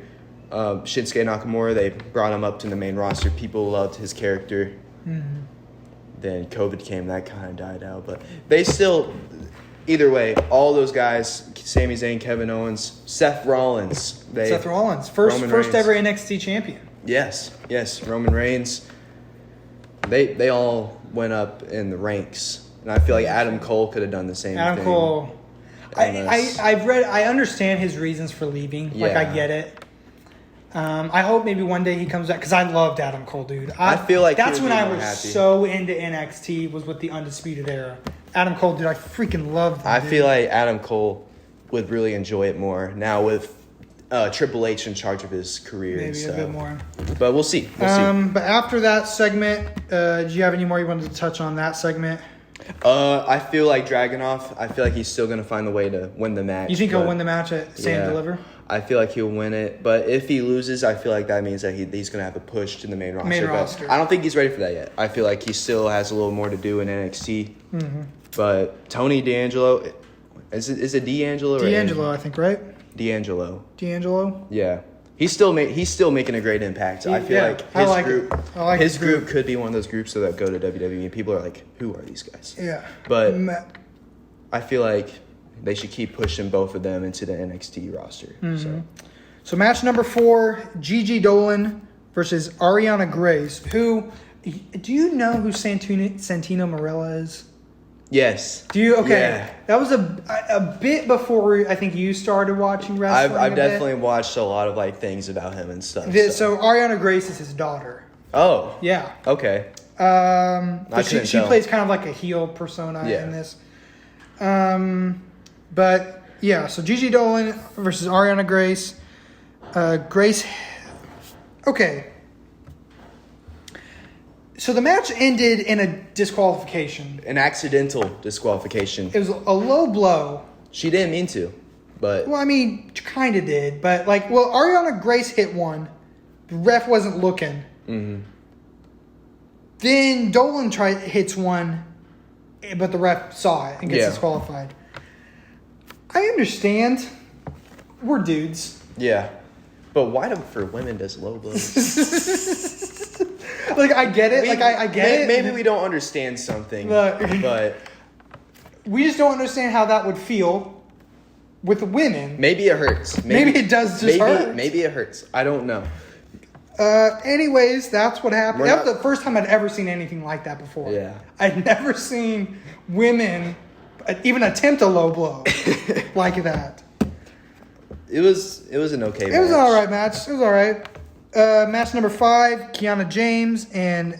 Speaker 2: Shinsuke Nakamura, they brought him up to the main roster. People loved his character. Mm-hmm. Then COVID came, that kind of died out. But they still, either way, all those guys, Sami Zayn, Kevin Owens, Seth Rollins. First
Speaker 1: ever NXT champion.
Speaker 2: Yes, Roman Reigns. They all went up in the ranks. And I feel like Adam Cole could have done the same thing.
Speaker 1: Adam Cole. I understand his reasons for leaving.
Speaker 2: Yeah.
Speaker 1: Like, I get it. I hope maybe one day he comes back because I loved Adam Cole, dude.
Speaker 2: I feel like
Speaker 1: that's when I was so into NXT was with the Undisputed Era. Adam Cole, dude, I freaking loved him.
Speaker 2: I feel like Adam Cole would really enjoy it more now with Triple H in charge of his career.
Speaker 1: Maybe
Speaker 2: and stuff.
Speaker 1: A bit more.
Speaker 2: But we'll see.
Speaker 1: But after that segment, do you have any more you wanted to touch on that segment?
Speaker 2: I feel like Dragunov, I feel like he's still going to find the way to win the match.
Speaker 1: You think he'll win the match at Stand and Deliver?
Speaker 2: I feel like he'll win it. But if he loses, I feel like that means that he's going to have a push to the main roster. I don't think he's ready for that yet. I feel like he still has a little more to do in NXT. Mm-hmm. But Tony D'Angelo, is it D'Angelo?
Speaker 1: D'Angelo, I think, right?
Speaker 2: D'Angelo.
Speaker 1: Yeah.
Speaker 2: He's still making a great impact. I feel like his group could be one of those groups that go to WWE and people are like, who are these guys?
Speaker 1: Yeah.
Speaker 2: But I feel like they should keep pushing both of them into the NXT roster.
Speaker 1: Mm-hmm. So match number 4, Gigi Dolan versus Ariana Grace. Do you know who Santino Marella is?
Speaker 2: Yes.
Speaker 1: Do you? Okay.
Speaker 2: Yeah.
Speaker 1: That was a bit before I think you started watching wrestling.
Speaker 2: I've definitely watched a lot of things about him and stuff.
Speaker 1: So Ariana Grace is his daughter.
Speaker 2: Oh.
Speaker 1: Yeah.
Speaker 2: Okay.
Speaker 1: She plays kind of like a heel persona in this. But yeah, so Gigi Dolan versus Ariana Grace. Grace. Okay. So the match ended in a disqualification.
Speaker 2: An accidental disqualification.
Speaker 1: It was a low blow.
Speaker 2: She didn't mean to, but...
Speaker 1: Well, I mean, kind of did. But, Ariana Grace hit one. The ref wasn't looking. Mm-hmm. Then Dolan hits one, but the ref saw it and gets disqualified. I understand. We're dudes.
Speaker 2: Yeah. But why for women does low blows?
Speaker 1: I get it. I get it.
Speaker 2: Maybe we don't understand something, but
Speaker 1: we just don't understand how that would feel with women.
Speaker 2: Maybe it hurts.
Speaker 1: Maybe it does just hurt.
Speaker 2: Maybe it hurts. I don't know.
Speaker 1: Anyways, that's what happened. That was the first time I'd ever seen anything like that before.
Speaker 2: Yeah.
Speaker 1: I'd never seen women even attempt a low blow like that.
Speaker 2: It was an okay match.
Speaker 1: It was an all right match. It was all right. Match number 5, Kiana James and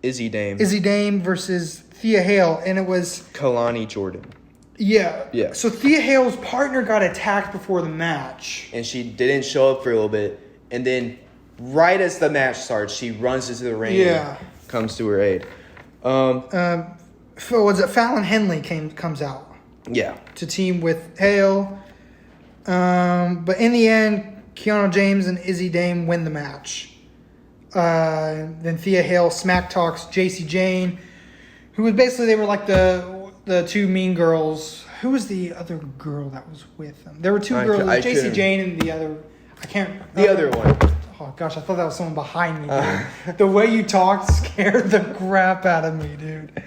Speaker 2: Izzy Dame
Speaker 1: versus Thea Hale, and it was
Speaker 2: Kalani Jordan.
Speaker 1: Yeah.
Speaker 2: Yeah.
Speaker 1: So Thea Hale's partner got attacked before the match.
Speaker 2: And she didn't show up for a little bit. And then right as the match starts, she runs into the ring and comes to her aid.
Speaker 1: Fallon Henley comes out.
Speaker 2: Yeah.
Speaker 1: To team with Hale. But in the end, Kiana James and Izzy Dame win the match. Then Thea Hale smack talks JC Jane, who was basically, they were like the two mean girls. Who was the other girl that was with them? There were two girls. JC Jane and the other. I can't.
Speaker 2: The other one.
Speaker 1: Oh gosh, I thought that was someone behind me. Dude. The way you talked scared the crap out of me, dude.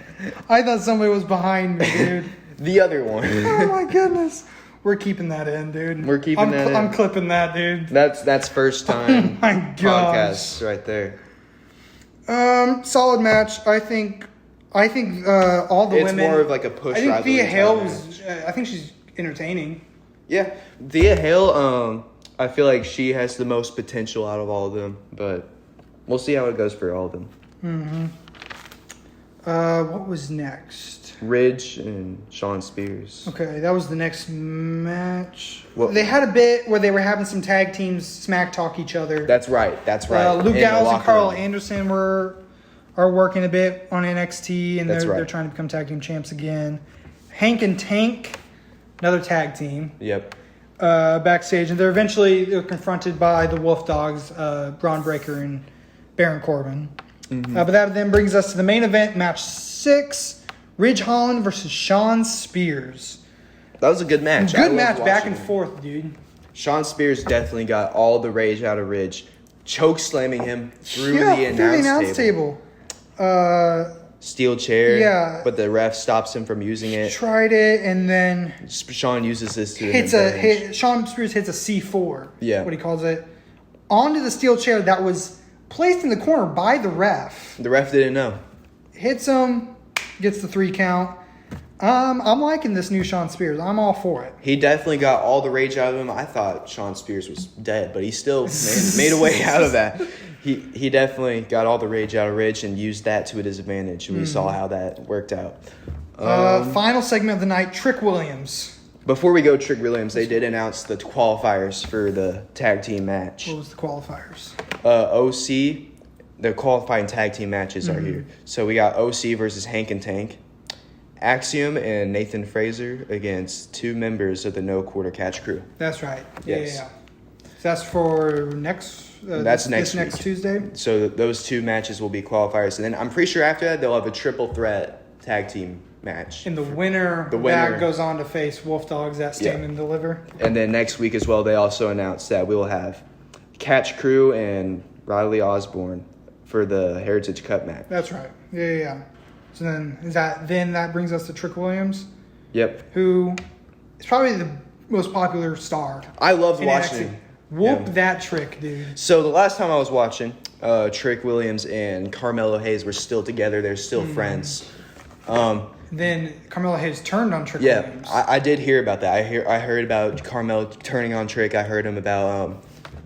Speaker 1: I thought somebody was behind me, dude.
Speaker 2: The other one.
Speaker 1: Oh my goodness. We're keeping that in, dude.
Speaker 2: We're keeping that in.
Speaker 1: I'm clipping that, dude.
Speaker 2: That's first time
Speaker 1: oh my
Speaker 2: podcast right there.
Speaker 1: Solid match. I think all the women.
Speaker 2: It's more of like a push.
Speaker 1: I think Thea Hale was. I think she's entertaining.
Speaker 2: Yeah, Thea Hale. I feel like she has the most potential out of all of them, but we'll see how it goes for all of them.
Speaker 1: Mm-hmm. What was next?
Speaker 2: Ridge and Sean Spears.
Speaker 1: Okay, that was the next match. They had a bit where they were having some tag teams smack talk each other.
Speaker 2: That's right.
Speaker 1: Luke Gallows and Carl Anderson are working a bit on NXT, and they're trying to become tag team champs again. Hank and Tank, another tag team.
Speaker 2: Yep.
Speaker 1: Backstage, and they're confronted by the Wolf Dogs, Braun Breaker and Baron Corbin. Mm-hmm. But that then brings us to the main event, match 6, Ridge Holland versus Sean Spears.
Speaker 2: That was a good match.
Speaker 1: Good match, back and forth, dude.
Speaker 2: Sean Spears definitely got all the rage out of Ridge, choke slamming him through the announce table. Steel chair. Yeah. But the ref stops him from using it.
Speaker 1: Tried it, and then
Speaker 2: Sean uses this to
Speaker 1: Sean Spears hits a C4.
Speaker 2: Yeah.
Speaker 1: What he calls it. Onto the steel chair that was placed in the corner by the ref.
Speaker 2: The ref didn't know.
Speaker 1: Hits him, gets the 3 count. I'm liking this new Sean Spears. I'm all for it.
Speaker 2: He definitely got all the rage out of him. I thought Sean Spears was dead, but he still made a way out of that. He definitely got all the rage out of Ridge and used that to his advantage. We saw how that worked out.
Speaker 1: Final segment of the night, Trick Williams.
Speaker 2: Before we go Trick Williams, they did announce the qualifiers for the tag team match.
Speaker 1: What was the qualifiers?
Speaker 2: OC, the qualifying tag team matches are here. So we got OC versus Hank and Tank. Axiom and Nathan Fraser against 2 members of the No Quarter Catch crew.
Speaker 1: That's right.
Speaker 2: Yes.
Speaker 1: Yeah. So that's for next.
Speaker 2: That's next
Speaker 1: Tuesday.
Speaker 2: So those 2 matches will be qualifiers, and then I'm pretty sure after that they'll have a triple threat tag team match.
Speaker 1: And the winner that goes on to face Wolf Dogs at Stand and Deliver.
Speaker 2: And then next week as well, they also announced that we will have Catch Crew and Riley Osborne for the Heritage Cup match.
Speaker 1: That's right. Yeah. So then that brings us to Trick Williams.
Speaker 2: Yep.
Speaker 1: Who is probably the most popular star.
Speaker 2: I loved watching.
Speaker 1: Whoop that Trick, dude.
Speaker 2: So the last time I was watching, Trick Williams and Carmelo Hayes were still together. They're still friends.
Speaker 1: Then Carmelo Hayes turned on Trick Williams.
Speaker 2: I did hear about that. I heard about Carmelo turning on Trick. I heard him about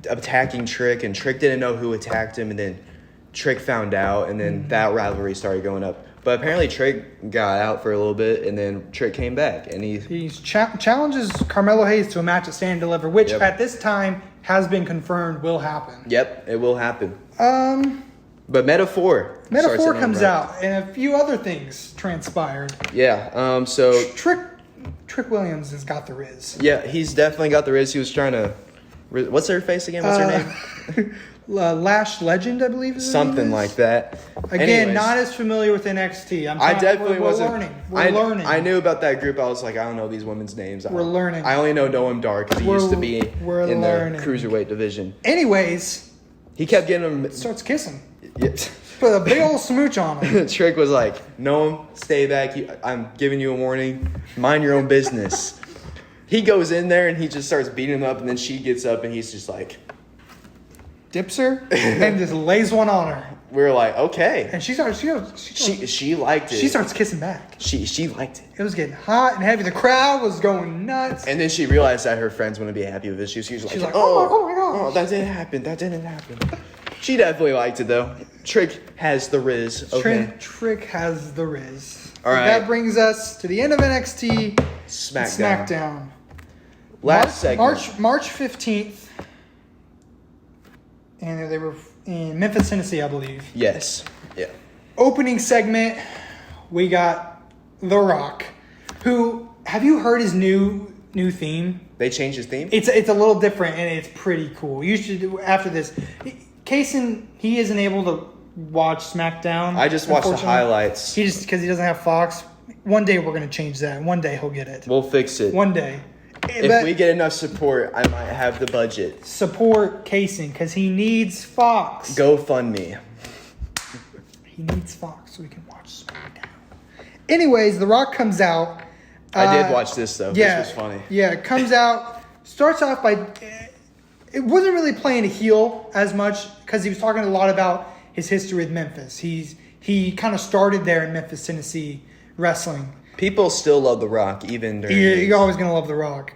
Speaker 2: attacking Trick, and Trick didn't know who attacked him, and then Trick found out, and then that rivalry started going up. But apparently Trick got out for a little bit, and then Trick came back, and he
Speaker 1: challenges Carmelo Hayes to a match at Stand and Deliver, which at this time has been confirmed will happen.
Speaker 2: Yep, it will happen. But Metaphor
Speaker 1: comes out, and a few other things transpired.
Speaker 2: Yeah. So
Speaker 1: Trick Williams has got the Riz.
Speaker 2: Yeah, he's definitely got the Riz. He was trying to. What's her face again? What's her name?
Speaker 1: Lash Legend, I believe. Is
Speaker 2: something like that.
Speaker 1: Again, anyways, not as familiar with NXT.
Speaker 2: I definitely wasn't.
Speaker 1: We're learning.
Speaker 2: I knew about that group. I was like, I don't know these women's names.
Speaker 1: We're learning.
Speaker 2: I only know Noam Dar because he used to be in the cruiserweight division.
Speaker 1: Anyways,
Speaker 2: he kept getting him.
Speaker 1: Starts kissing.
Speaker 2: Yeah.
Speaker 1: Put a big old smooch on him.
Speaker 2: Trick was like, Noam, stay back. I'm giving you a warning. Mind your own business. He goes in there and he just starts beating him up, and then she gets up and he's just like,
Speaker 1: dips her and just lays one on her.
Speaker 2: we were like, okay.
Speaker 1: And she liked it.
Speaker 2: She
Speaker 1: starts kissing back.
Speaker 2: She liked it.
Speaker 1: It was getting hot and heavy. The crowd was going nuts.
Speaker 2: And then she realized that her friends wouldn't be happy with it. She was like,
Speaker 1: oh my god.
Speaker 2: Oh, that didn't happen. She definitely liked it though. Trick has the Riz. Okay.
Speaker 1: Trick has the Riz.
Speaker 2: All right.
Speaker 1: That brings us to the end of NXT.
Speaker 2: SmackDown.
Speaker 1: Segment. March 15th. And they were in Memphis, Tennessee, I believe.
Speaker 2: Yes. Yeah.
Speaker 1: Opening segment, we got The Rock. Who, have you heard his new theme?
Speaker 2: They changed his theme?
Speaker 1: It's a little different and it's pretty cool. You should, after this. Caysen, he isn't able to watch SmackDown.
Speaker 2: I just watched the highlights.
Speaker 1: Because he doesn't have Fox. One day we're going to change that. One day he'll get it.
Speaker 2: We'll fix it.
Speaker 1: One day.
Speaker 2: If we get enough support, I might have the budget.
Speaker 1: Support Caysen because he needs Fox.
Speaker 2: GoFundMe.
Speaker 1: He needs Fox so we can watch SmackDown. Anyways, The Rock comes out.
Speaker 2: I did watch this though.
Speaker 1: Yeah,
Speaker 2: this was funny.
Speaker 1: Yeah, it comes out. Starts off by. It wasn't really playing a heel as much because he was talking a lot about his history with Memphis. He kind of started there in Memphis, Tennessee, wrestling.
Speaker 2: People still love The Rock, even during.
Speaker 1: You're always gonna love The Rock.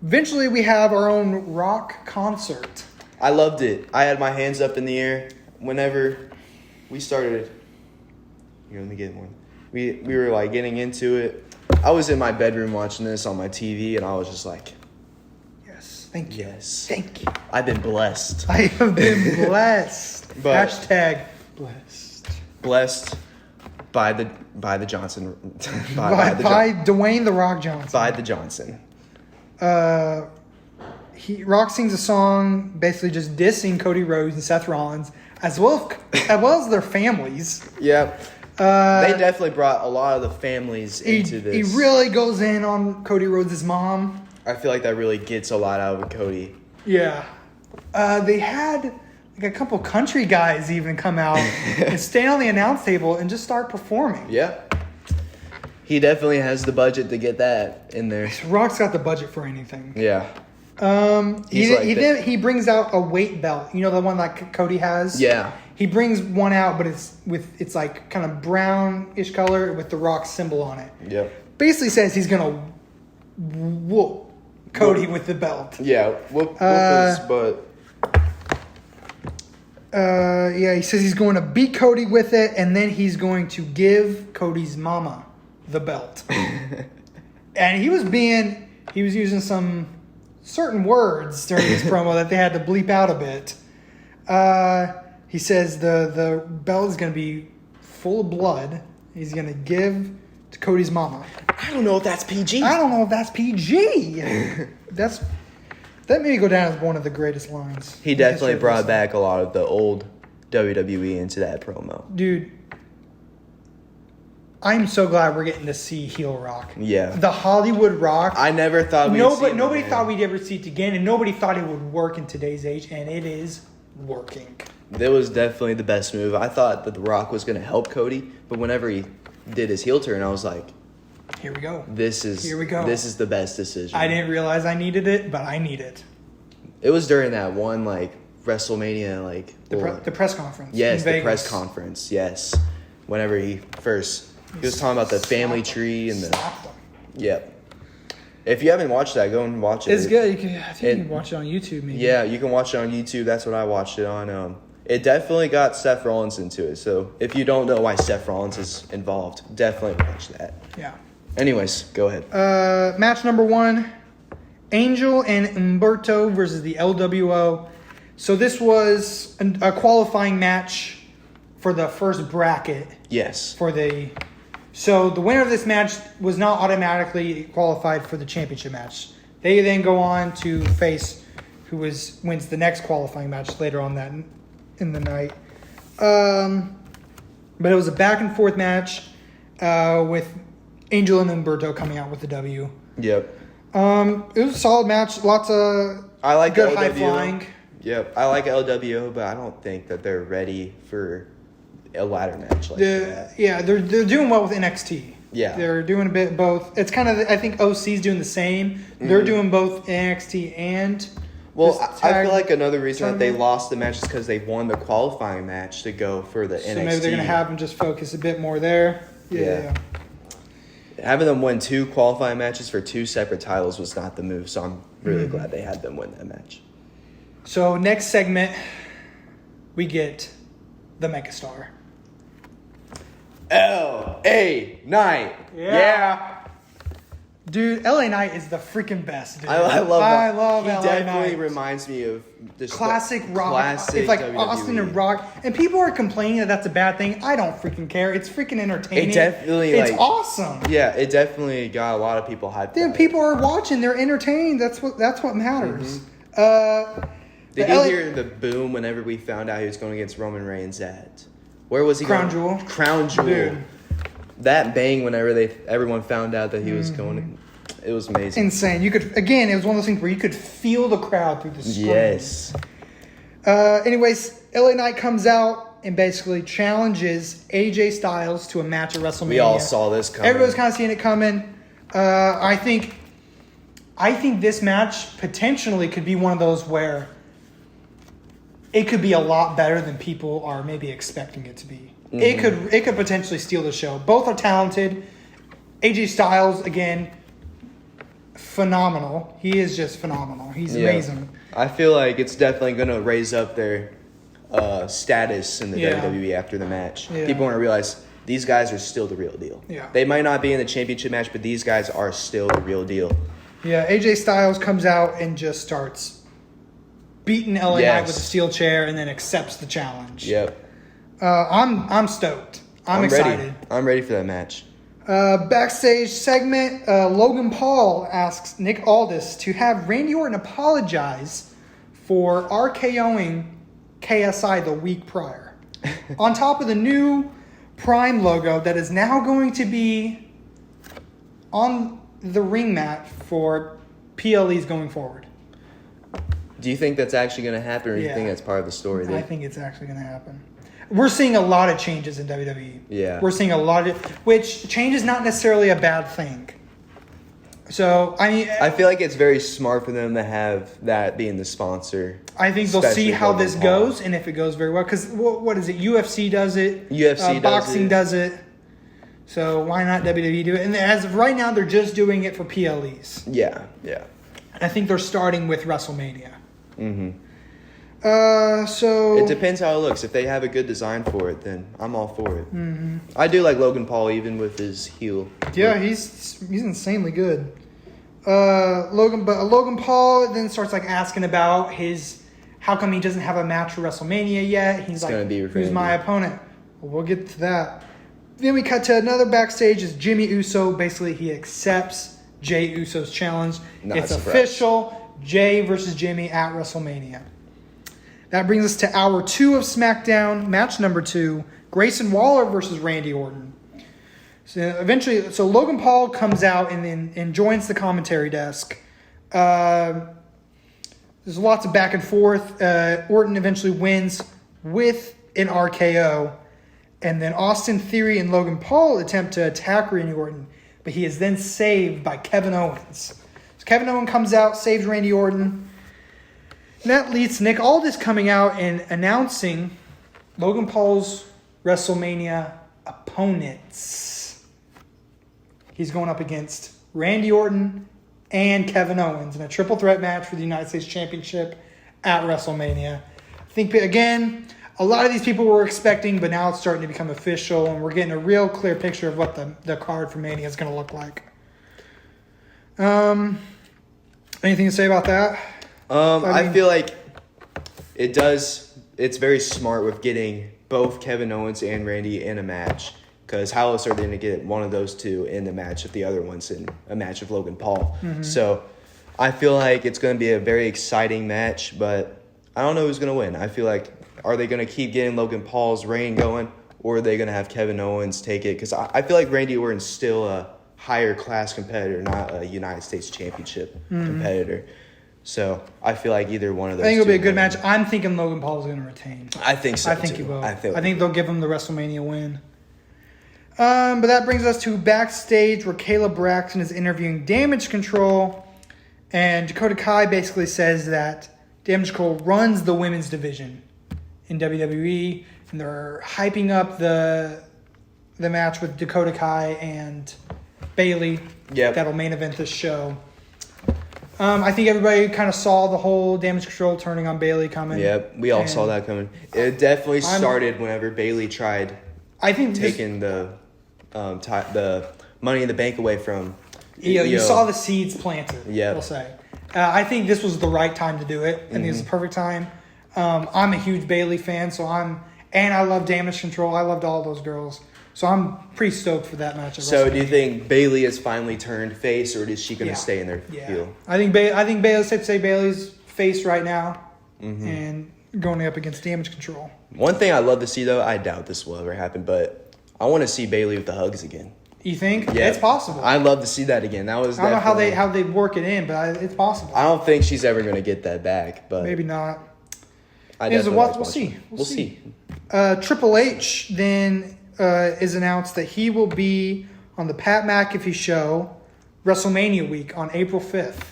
Speaker 1: Eventually, we have our own Rock concert.
Speaker 2: I loved it. I had my hands up in the air whenever we started. Here, let me get one. We were like getting into it. I was in my bedroom watching this on my TV, and I was just like,
Speaker 1: "Yes, thank you.
Speaker 2: Yes,
Speaker 1: thank you.
Speaker 2: I've been blessed.
Speaker 1: I have been blessed." Hashtag blessed.
Speaker 2: Blessed by the Johnson.
Speaker 1: by Dwayne The Rock Johnson.
Speaker 2: By the Johnson.
Speaker 1: Rock sings a song basically just dissing Cody Rhodes and Seth Rollins as well as their families.
Speaker 2: Yep. They definitely brought a lot of the families into this.
Speaker 1: He really goes in on Cody Rhodes' mom.
Speaker 2: I feel like that really gets a lot out of Cody.
Speaker 1: Yeah. They had like a couple country guys even come out and stay on the announce table and just start performing.
Speaker 2: Yeah. He definitely has the budget to get that in there.
Speaker 1: Rock's got the budget for anything.
Speaker 2: Yeah.
Speaker 1: He brings out a weight belt. You know the one like Cody has?
Speaker 2: Yeah.
Speaker 1: He brings one out, but it's like kind of brownish color with the Rock symbol on it.
Speaker 2: Yep.
Speaker 1: Basically says he's gonna whoop Cody with the belt.
Speaker 2: Yeah, whoop his butt.
Speaker 1: He says he's going to beat Cody with it, and then he's going to give Cody's mama the belt. And he was using some certain words during this promo that they had to bleep out a bit. He says the belt is going to be full of blood. He's going to give to Cody's mama.
Speaker 2: I don't know if that's PG.
Speaker 1: I don't know if that's PG. That made me go down as one of the greatest lines.
Speaker 2: He definitely brought back a lot of the old WWE into that promo.
Speaker 1: Dude, I'm so glad we're getting to see heel Rock.
Speaker 2: Yeah.
Speaker 1: The Hollywood Rock.
Speaker 2: I never thought we'd see it.
Speaker 1: Nobody thought we'd ever see it again, and nobody thought it would work in today's age, and it is working.
Speaker 2: That was definitely the best move. I thought that The Rock was going to help Cody, but whenever he did his heel turn, I was like,
Speaker 1: here we go.
Speaker 2: Here we go. This is the best decision.
Speaker 1: I didn't realize I needed it, but I need it.
Speaker 2: It was during that one, like, WrestleMania, like...
Speaker 1: The press conference.
Speaker 2: Yes, the press conference, yes. Whenever he was talking about the family tree and the... Yep. If you haven't watched that, go and watch it.
Speaker 1: It's good. I think you can watch it on YouTube, maybe.
Speaker 2: Yeah, you can watch it on YouTube. That's what I watched it on. It definitely got Seth Rollins into it. So if you don't know why Seth Rollins is involved, definitely watch that.
Speaker 1: Yeah.
Speaker 2: Anyways, go ahead.
Speaker 1: Match number 1, Angel and Humberto versus the LWO. So this was a qualifying match for the first bracket.
Speaker 2: Yes.
Speaker 1: So the winner of this match was not automatically qualified for the championship match. They then go on to face who wins the next qualifying match later on that in the night. But it was a back and forth match with Angel and Humberto coming out with the W.
Speaker 2: Yep.
Speaker 1: It was a solid match. Lots of good high flying.
Speaker 2: Yep. I like LWO, but I don't think that they're ready for a ladder match like that.
Speaker 1: Yeah, they're doing well with NXT.
Speaker 2: Yeah.
Speaker 1: They're doing a bit both. It's kind of, I think OC's doing the same. Mm-hmm. They're doing both NXT and
Speaker 2: Well, I feel like another reason that they lost the match is because they won the qualifying match to go for the NXT.
Speaker 1: So maybe they're going to have them just focus a bit more there. Yeah.
Speaker 2: Having them win 2 qualifying matches for 2 separate titles was not the move, so I'm really glad they had them win that match.
Speaker 1: So next segment, we get the Megastar.
Speaker 2: LA Knight. Yeah.
Speaker 1: Dude, LA Knight is the freaking best, dude.
Speaker 2: I love that.
Speaker 1: I love
Speaker 2: he
Speaker 1: LA
Speaker 2: definitely
Speaker 1: Knight.
Speaker 2: reminds me of this
Speaker 1: classic rock.
Speaker 2: Classic
Speaker 1: it's like
Speaker 2: WWE.
Speaker 1: Austin and Rock. And people are complaining that that's a bad thing. I don't freaking care. It's freaking entertaining.
Speaker 2: It definitely,
Speaker 1: it's awesome.
Speaker 2: Yeah, it definitely got a lot of people hyped.
Speaker 1: Dude, people are watching. They're entertained. That's what matters.
Speaker 2: Did you hear the boom whenever we found out he was going against Roman Reigns at... Where was he
Speaker 1: Crown
Speaker 2: going?
Speaker 1: Jewel.
Speaker 2: Crown Jewel.
Speaker 1: Dude.
Speaker 2: That bang whenever everyone found out that he was going... It was amazing.
Speaker 1: Insane. You could... Again, it was one of those things where you could feel the crowd through the screen.
Speaker 2: Yes.
Speaker 1: Anyways, LA Knight comes out and basically challenges AJ Styles to a match at WrestleMania.
Speaker 2: We all saw this coming.
Speaker 1: Everybody's kind of seeing it coming. I think this match potentially could be one of those where it could be a lot better than people are maybe expecting it to be. It could potentially steal the show. Both are talented. AJ Styles, again, phenomenal. He is just phenomenal. He's amazing.
Speaker 2: I feel like it's definitely going to raise up their status in the WWE after the match.
Speaker 1: Yeah.
Speaker 2: People want to realize these guys are still the real deal.
Speaker 1: Yeah.
Speaker 2: They might not be in the championship match, but these guys are still the real deal.
Speaker 1: Yeah, AJ Styles comes out and just starts beating LA Knight with a steel chair and then accepts the challenge.
Speaker 2: Yep.
Speaker 1: I'm stoked. I'm excited.
Speaker 2: Ready. I'm ready for that match.
Speaker 1: Backstage segment, Logan Paul asks Nick Aldis to have Randy Orton apologize for RKOing KSI the week prior. On top of the new Prime logo that is now going to be on the ring mat for PLEs going forward.
Speaker 2: Do you think that's actually going to happen, or do you think that's part of the story?
Speaker 1: I think it's actually going to happen. We're seeing a lot of changes in WWE.
Speaker 2: Yeah.
Speaker 1: We're seeing a lot of... Which, change is not necessarily a bad thing. So, I mean...
Speaker 2: I feel like it's very smart for them to have that being the sponsor.
Speaker 1: I think they'll see how this goes, and if it goes very well. Because, what is it? UFC does it.
Speaker 2: UFC
Speaker 1: Boxing does it. So, why not WWE do it? And as of right now, they're just doing it for PLEs.
Speaker 2: Yeah.
Speaker 1: I think they're starting with WrestleMania.
Speaker 2: Mm-hmm.
Speaker 1: So
Speaker 2: it depends how it looks. If they have a good design for it, then I'm all for it. Mm-hmm. I do like Logan Paul, even with his heel.
Speaker 1: Yeah, he's insanely good. Logan Paul then starts like asking about how come he doesn't have a match for WrestleMania yet. He's like, who's my opponent? Well, we'll get to that. Then we cut to another backstage. Is Jimmy Uso. Basically, he accepts Jey Uso's challenge. It's official. Jey versus Jimmy at WrestleMania. That brings us to hour 2 of SmackDown, match number 2, Grayson Waller versus Randy Orton. So Logan Paul comes out and joins the commentary desk. There's lots of back and forth. Orton eventually wins with an RKO. And then Austin Theory and Logan Paul attempt to attack Randy Orton. But he is then saved by Kevin Owens. So Kevin Owens comes out, saves Randy Orton. And that leads to Nick Aldis coming out and announcing Logan Paul's WrestleMania opponents. He's going up against Randy Orton and Kevin Owens in a triple threat match for the United States Championship at WrestleMania. I think, again, a lot of these people were expecting, but now it's starting to become official, and we're getting a real clear picture of what the card for Mania is going to look like. Anything to say about that?
Speaker 2: I feel like it's very smart with getting both Kevin Owens and Randy in a match, because how else are they going to get one of those two in the match if the other one's in a match with Logan Paul? Mm-hmm. So I feel like it's going to be a very exciting match, but I don't know who's going to win. I feel like, are they going to keep getting Logan Paul's reign going, or are they going to have Kevin Owens take it? Because I feel like Randy Orton's still a higher class competitor, not a United States Championship competitor. So I feel like either one of those.
Speaker 1: I think it'll be a good match. I'm thinking Logan Paul's going to retain.
Speaker 2: I think so.
Speaker 1: I think
Speaker 2: too.
Speaker 1: he will. I think they'll give him the WrestleMania win. But that brings us to backstage where Kayla Braxton is interviewing Damage Control, and Dakota Kai basically says that Damage Control runs the women's division in WWE, and they're hyping up the match with Dakota Kai and Bayley.
Speaker 2: Yep.
Speaker 1: That'll main event this show. I think everybody kind of saw the whole Damage Control turning on Bayley coming.
Speaker 2: Yep, we all saw that coming. It definitely started whenever Bayley tried taking the Money in the Bank away from Io.
Speaker 1: You saw the seeds planted,
Speaker 2: Yep.
Speaker 1: we'll say. I think this was the right time to do it. I think it was the perfect time. I'm a huge Bayley fan, and I love Damage Control. I loved all those girls. So I'm pretty stoked for that match.
Speaker 2: So do you think Bayley has finally turned face, or is she going to stay in their heel?
Speaker 1: I think Bayley's safe to say Bayley's face right now, and going up against Damage Control.
Speaker 2: One thing I love to see, though, I doubt this will ever happen, but I want to see Bayley with the hugs again.
Speaker 1: You think?
Speaker 2: Yeah,
Speaker 1: it's possible.
Speaker 2: I'd love to see that again. That was.
Speaker 1: I don't know how they work it in, but it's possible.
Speaker 2: I don't think she's ever going to get that back, but
Speaker 1: maybe not.
Speaker 2: We'll
Speaker 1: see.
Speaker 2: We'll see.
Speaker 1: Triple H then is announced that he will be on the Pat McAfee show WrestleMania week on April 5th.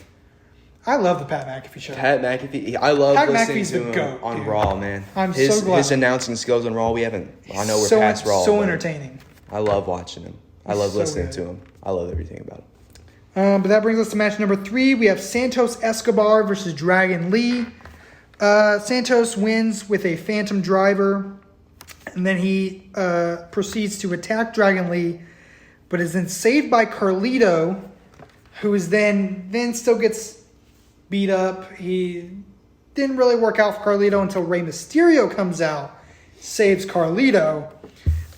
Speaker 1: I love the Pat McAfee show.
Speaker 2: Pat McAfee, I love listening to him
Speaker 1: goat,
Speaker 2: on
Speaker 1: dude.
Speaker 2: Raw, man.
Speaker 1: I'm so glad.
Speaker 2: His announcing skills on Raw, I know we're past Raw.
Speaker 1: So entertaining.
Speaker 2: I love watching him. I love listening to him. I love everything about him.
Speaker 1: But that brings us to match number 3. We have Santos Escobar versus Dragon Lee. Santos wins with a Phantom Driver, and then he proceeds to attack Dragon Lee, but is then saved by Carlito, who is then still gets beat up. He didn't really work out for Carlito until Rey Mysterio comes out, saves Carlito.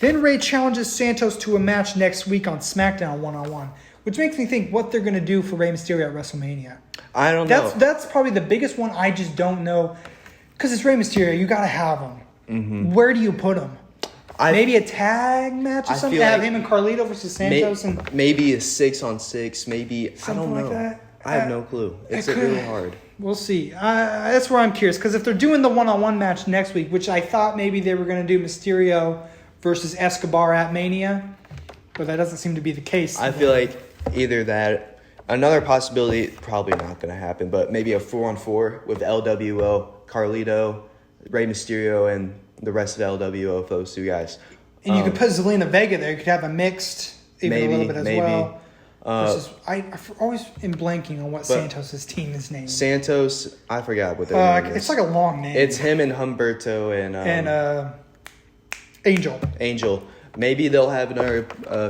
Speaker 1: Then Rey challenges Santos to a match next week on SmackDown one-on-one, which makes me think what they're going to do for Rey Mysterio at WrestleMania.
Speaker 2: I don't know.
Speaker 1: That's probably the biggest one. I just don't know. Because it's Rey Mysterio. You got to have him. Mm-hmm. Where do you put him? Maybe a tag match or something? Have him and Carlito versus Santos?
Speaker 2: Maybe a 6-on-6. Maybe, I don't know.
Speaker 1: Like that?
Speaker 2: I have no clue. It's really hard.
Speaker 1: We'll see. That's where I'm curious. Because if they're doing the one-on-one match next week, which I thought maybe they were going to do Mysterio versus Escobar at Mania, but that doesn't seem to be the case.
Speaker 2: I feel like either that, another possibility, probably not going to happen, but maybe a 4-on-4 with LWO, Carlito, Rey Mysterio, and the rest of LWO of those two guys.
Speaker 1: And you could put Zelina Vega there. You could have a mixed, even a little bit as well. I always am blanking on what Santos' team is named.
Speaker 2: Santos, I forgot what their name is.
Speaker 1: It's like a long name.
Speaker 2: It's him and Humberto and
Speaker 1: Angel.
Speaker 2: Maybe they'll have another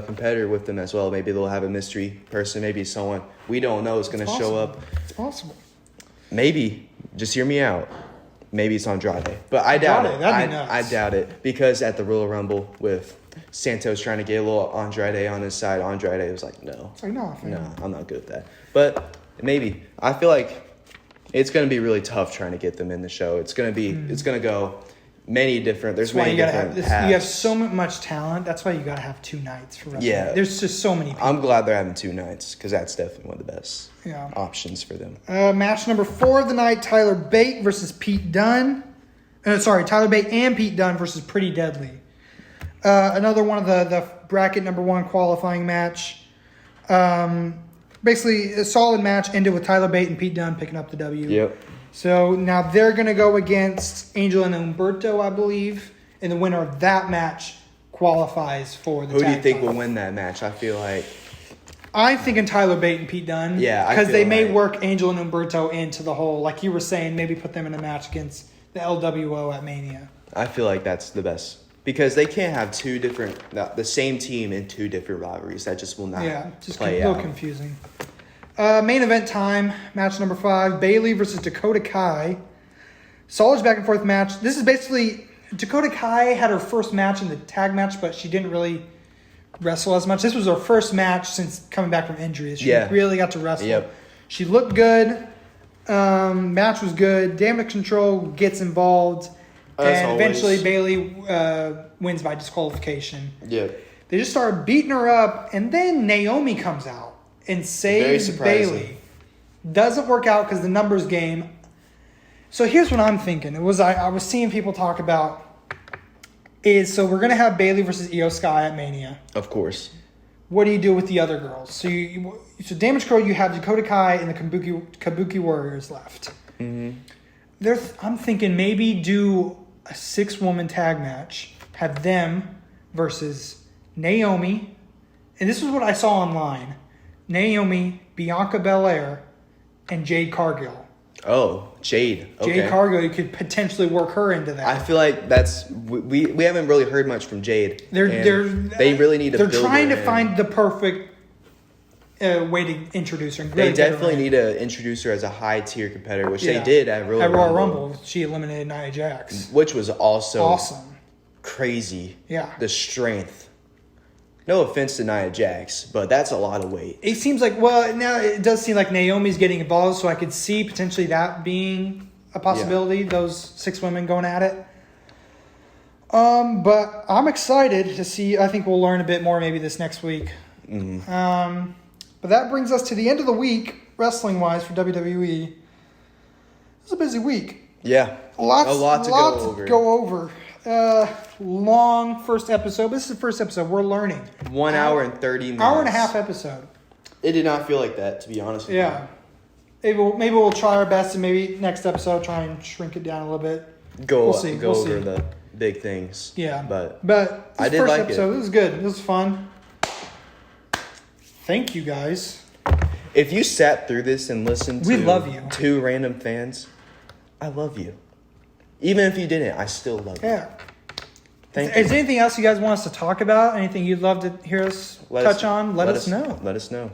Speaker 2: competitor with them as well. Maybe they'll have a mystery person. Maybe someone we don't know is going to show up.
Speaker 1: It's possible.
Speaker 2: Maybe. Just hear me out. Maybe it's Andrade. But I doubt it.
Speaker 1: That'd be nuts.
Speaker 2: I doubt it. Because at the Royal Rumble with Santos trying to get a little Andrade on his side, Andrade was like, no.
Speaker 1: It's like, no,
Speaker 2: I'm not good with that. But maybe. I feel like it's going to be really tough trying to get them in the show. It's going to go many different. There's many different paths.
Speaker 1: You have so much talent. That's why you got to have 2 nights for WrestleMania. Yeah, there's just so many people.
Speaker 2: I'm glad they're having 2 nights because that's definitely one of the best options for them.
Speaker 1: Match number 4 of the night: Tyler Bate versus Pete Dunne. Tyler Bate and Pete Dunne versus Pretty Deadly. Another one of the bracket number 1 qualifying match. Basically, a solid match ended with Tyler Bate and Pete Dunne picking up the W.
Speaker 2: Yep.
Speaker 1: So now they're going to go against Angel and Humberto, I believe, and the winner of that match qualifies for the tag
Speaker 2: Who do you think
Speaker 1: title.
Speaker 2: will win that match? I feel like...
Speaker 1: I'm thinking Tyler Bate and Pete Dunne.
Speaker 2: Yeah,
Speaker 1: because they may work Angel and Humberto into the whole, like you were saying, maybe put them in a match against the LWO at Mania.
Speaker 2: I feel like that's the best. Because they can't have the same team in 2 different rivalries. That just will not play out.
Speaker 1: Just a little confusing. Main event time, match number 5, Bayley versus Dakota Kai. Solid back and forth match. This is basically, Dakota Kai had her first match in the tag match, but she didn't really wrestle as much. This was her first match since coming back from injuries. She really got to wrestle.
Speaker 2: Yep.
Speaker 1: She looked good. Match was good. Damage Control gets involved. And eventually Bayley wins by disqualification.
Speaker 2: Yep.
Speaker 1: They just started beating her up, and then Naomi comes out and saves Bayley. Doesn't work out because the numbers game. So here's what I'm thinking. I was seeing people talk about so we're gonna have Bayley versus Io Sky at Mania.
Speaker 2: Of course.
Speaker 1: What do you do with the other girls? So so Damage Control, you have Dakota Kai and the Kabuki Warriors left. Mm-hmm. I'm thinking maybe do a 6-woman tag match. Have them versus Naomi. And this is what I saw online. Naomi, Bianca Belair, and Jade Cargill.
Speaker 2: Oh, Jade. Okay.
Speaker 1: Jade Cargill, you could potentially work her into that.
Speaker 2: I feel like we haven't really heard much from Jade.
Speaker 1: They
Speaker 2: really need to.
Speaker 1: They're trying to find the perfect way to introduce her.
Speaker 2: They definitely need to introduce her as a high tier competitor, which they did at Royal
Speaker 1: Rumble. She eliminated Nia Jax,
Speaker 2: which was also
Speaker 1: awesome,
Speaker 2: crazy.
Speaker 1: Yeah,
Speaker 2: the strength. No offense to Nia Jax, but that's a lot of weight.
Speaker 1: It seems like, now it does seem like Naomi's getting involved, so I could see potentially that being a possibility, those 6 women going at it. But I'm excited to see. I think we'll learn a bit more maybe this next week. Mm-hmm. But that brings us to the end of the week, wrestling-wise, for WWE. It was a busy week.
Speaker 2: Yeah. A lot to
Speaker 1: go over. Long first episode. This is the first episode. We're learning.
Speaker 2: 1 hour and 30 minutes.
Speaker 1: Hour and a half episode.
Speaker 2: It did not feel like that, to be honest with you.
Speaker 1: Maybe we'll try our best, and maybe next episode try and shrink it down a little bit.
Speaker 2: We'll see. Go over the big things.
Speaker 1: Yeah.
Speaker 2: But
Speaker 1: I did like episode, it was good. It was fun. Thank you, guys.
Speaker 2: If you sat through this and listened
Speaker 1: we love you.
Speaker 2: 2 random fans, I love you. Even if you didn't, I still love you.
Speaker 1: Yeah.
Speaker 2: Thank you.
Speaker 1: Is there anything else you guys want us to talk about? Anything you'd love to hear us touch on? Let us know.
Speaker 2: Let us know.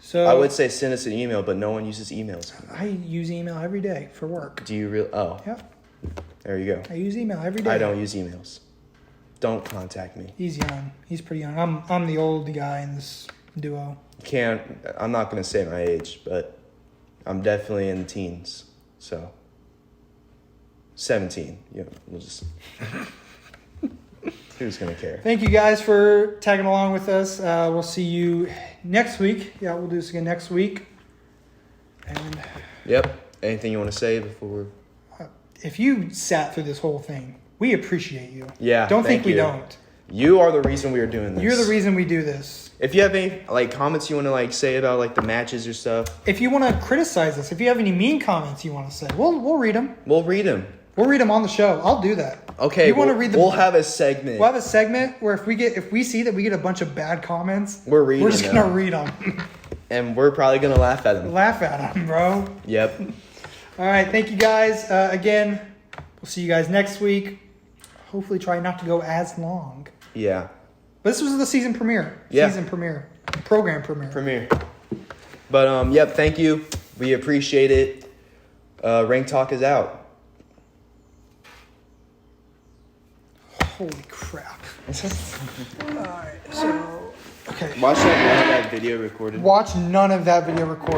Speaker 1: So
Speaker 2: I would say send us an email, but no one uses emails.
Speaker 1: I use email every day for work.
Speaker 2: Do you really? Oh.
Speaker 1: Yeah.
Speaker 2: There you go.
Speaker 1: I use email every day.
Speaker 2: I don't use emails. Don't contact me.
Speaker 1: He's young. He's pretty young. I'm the old guy in this duo.
Speaker 2: I'm not going to say my age, but I'm definitely in the teens. So 17. Yeah, we'll just. Who's going to care?
Speaker 1: Thank you guys for tagging along with us. We'll see you next week. Yeah, we'll do this again next week. And
Speaker 2: yep. Anything you want to say before?
Speaker 1: If you sat through this whole thing, we appreciate you.
Speaker 2: Yeah.
Speaker 1: Don't think we don't.
Speaker 2: You are the reason we are doing this.
Speaker 1: You're the reason we do this.
Speaker 2: If you have any comments you want to say about the matches or stuff.
Speaker 1: If you want to criticize us, if you have any mean comments you want to say, we'll read them.
Speaker 2: We'll read them.
Speaker 1: We'll read them on the show. I'll do that.
Speaker 2: Okay.
Speaker 1: You want to read them?
Speaker 2: We'll have a segment.
Speaker 1: We'll have a segment where if we see that we get a bunch of bad comments,
Speaker 2: we're just
Speaker 1: gonna read them.
Speaker 2: And we're probably gonna laugh at them.
Speaker 1: Laugh at them, bro.
Speaker 2: Yep.
Speaker 1: All right. Thank you guys. Again, we'll see you guys next week. Hopefully, try not to go as long.
Speaker 2: Yeah.
Speaker 1: But this was the season premiere.
Speaker 2: Yeah.
Speaker 1: Season premiere. Program premiere.
Speaker 2: But yep. Thank you. We appreciate it. Ring Talk is out.
Speaker 1: Holy crap. Alright, so okay.
Speaker 2: Watch that video recorded.
Speaker 1: Watch none of that video recorded.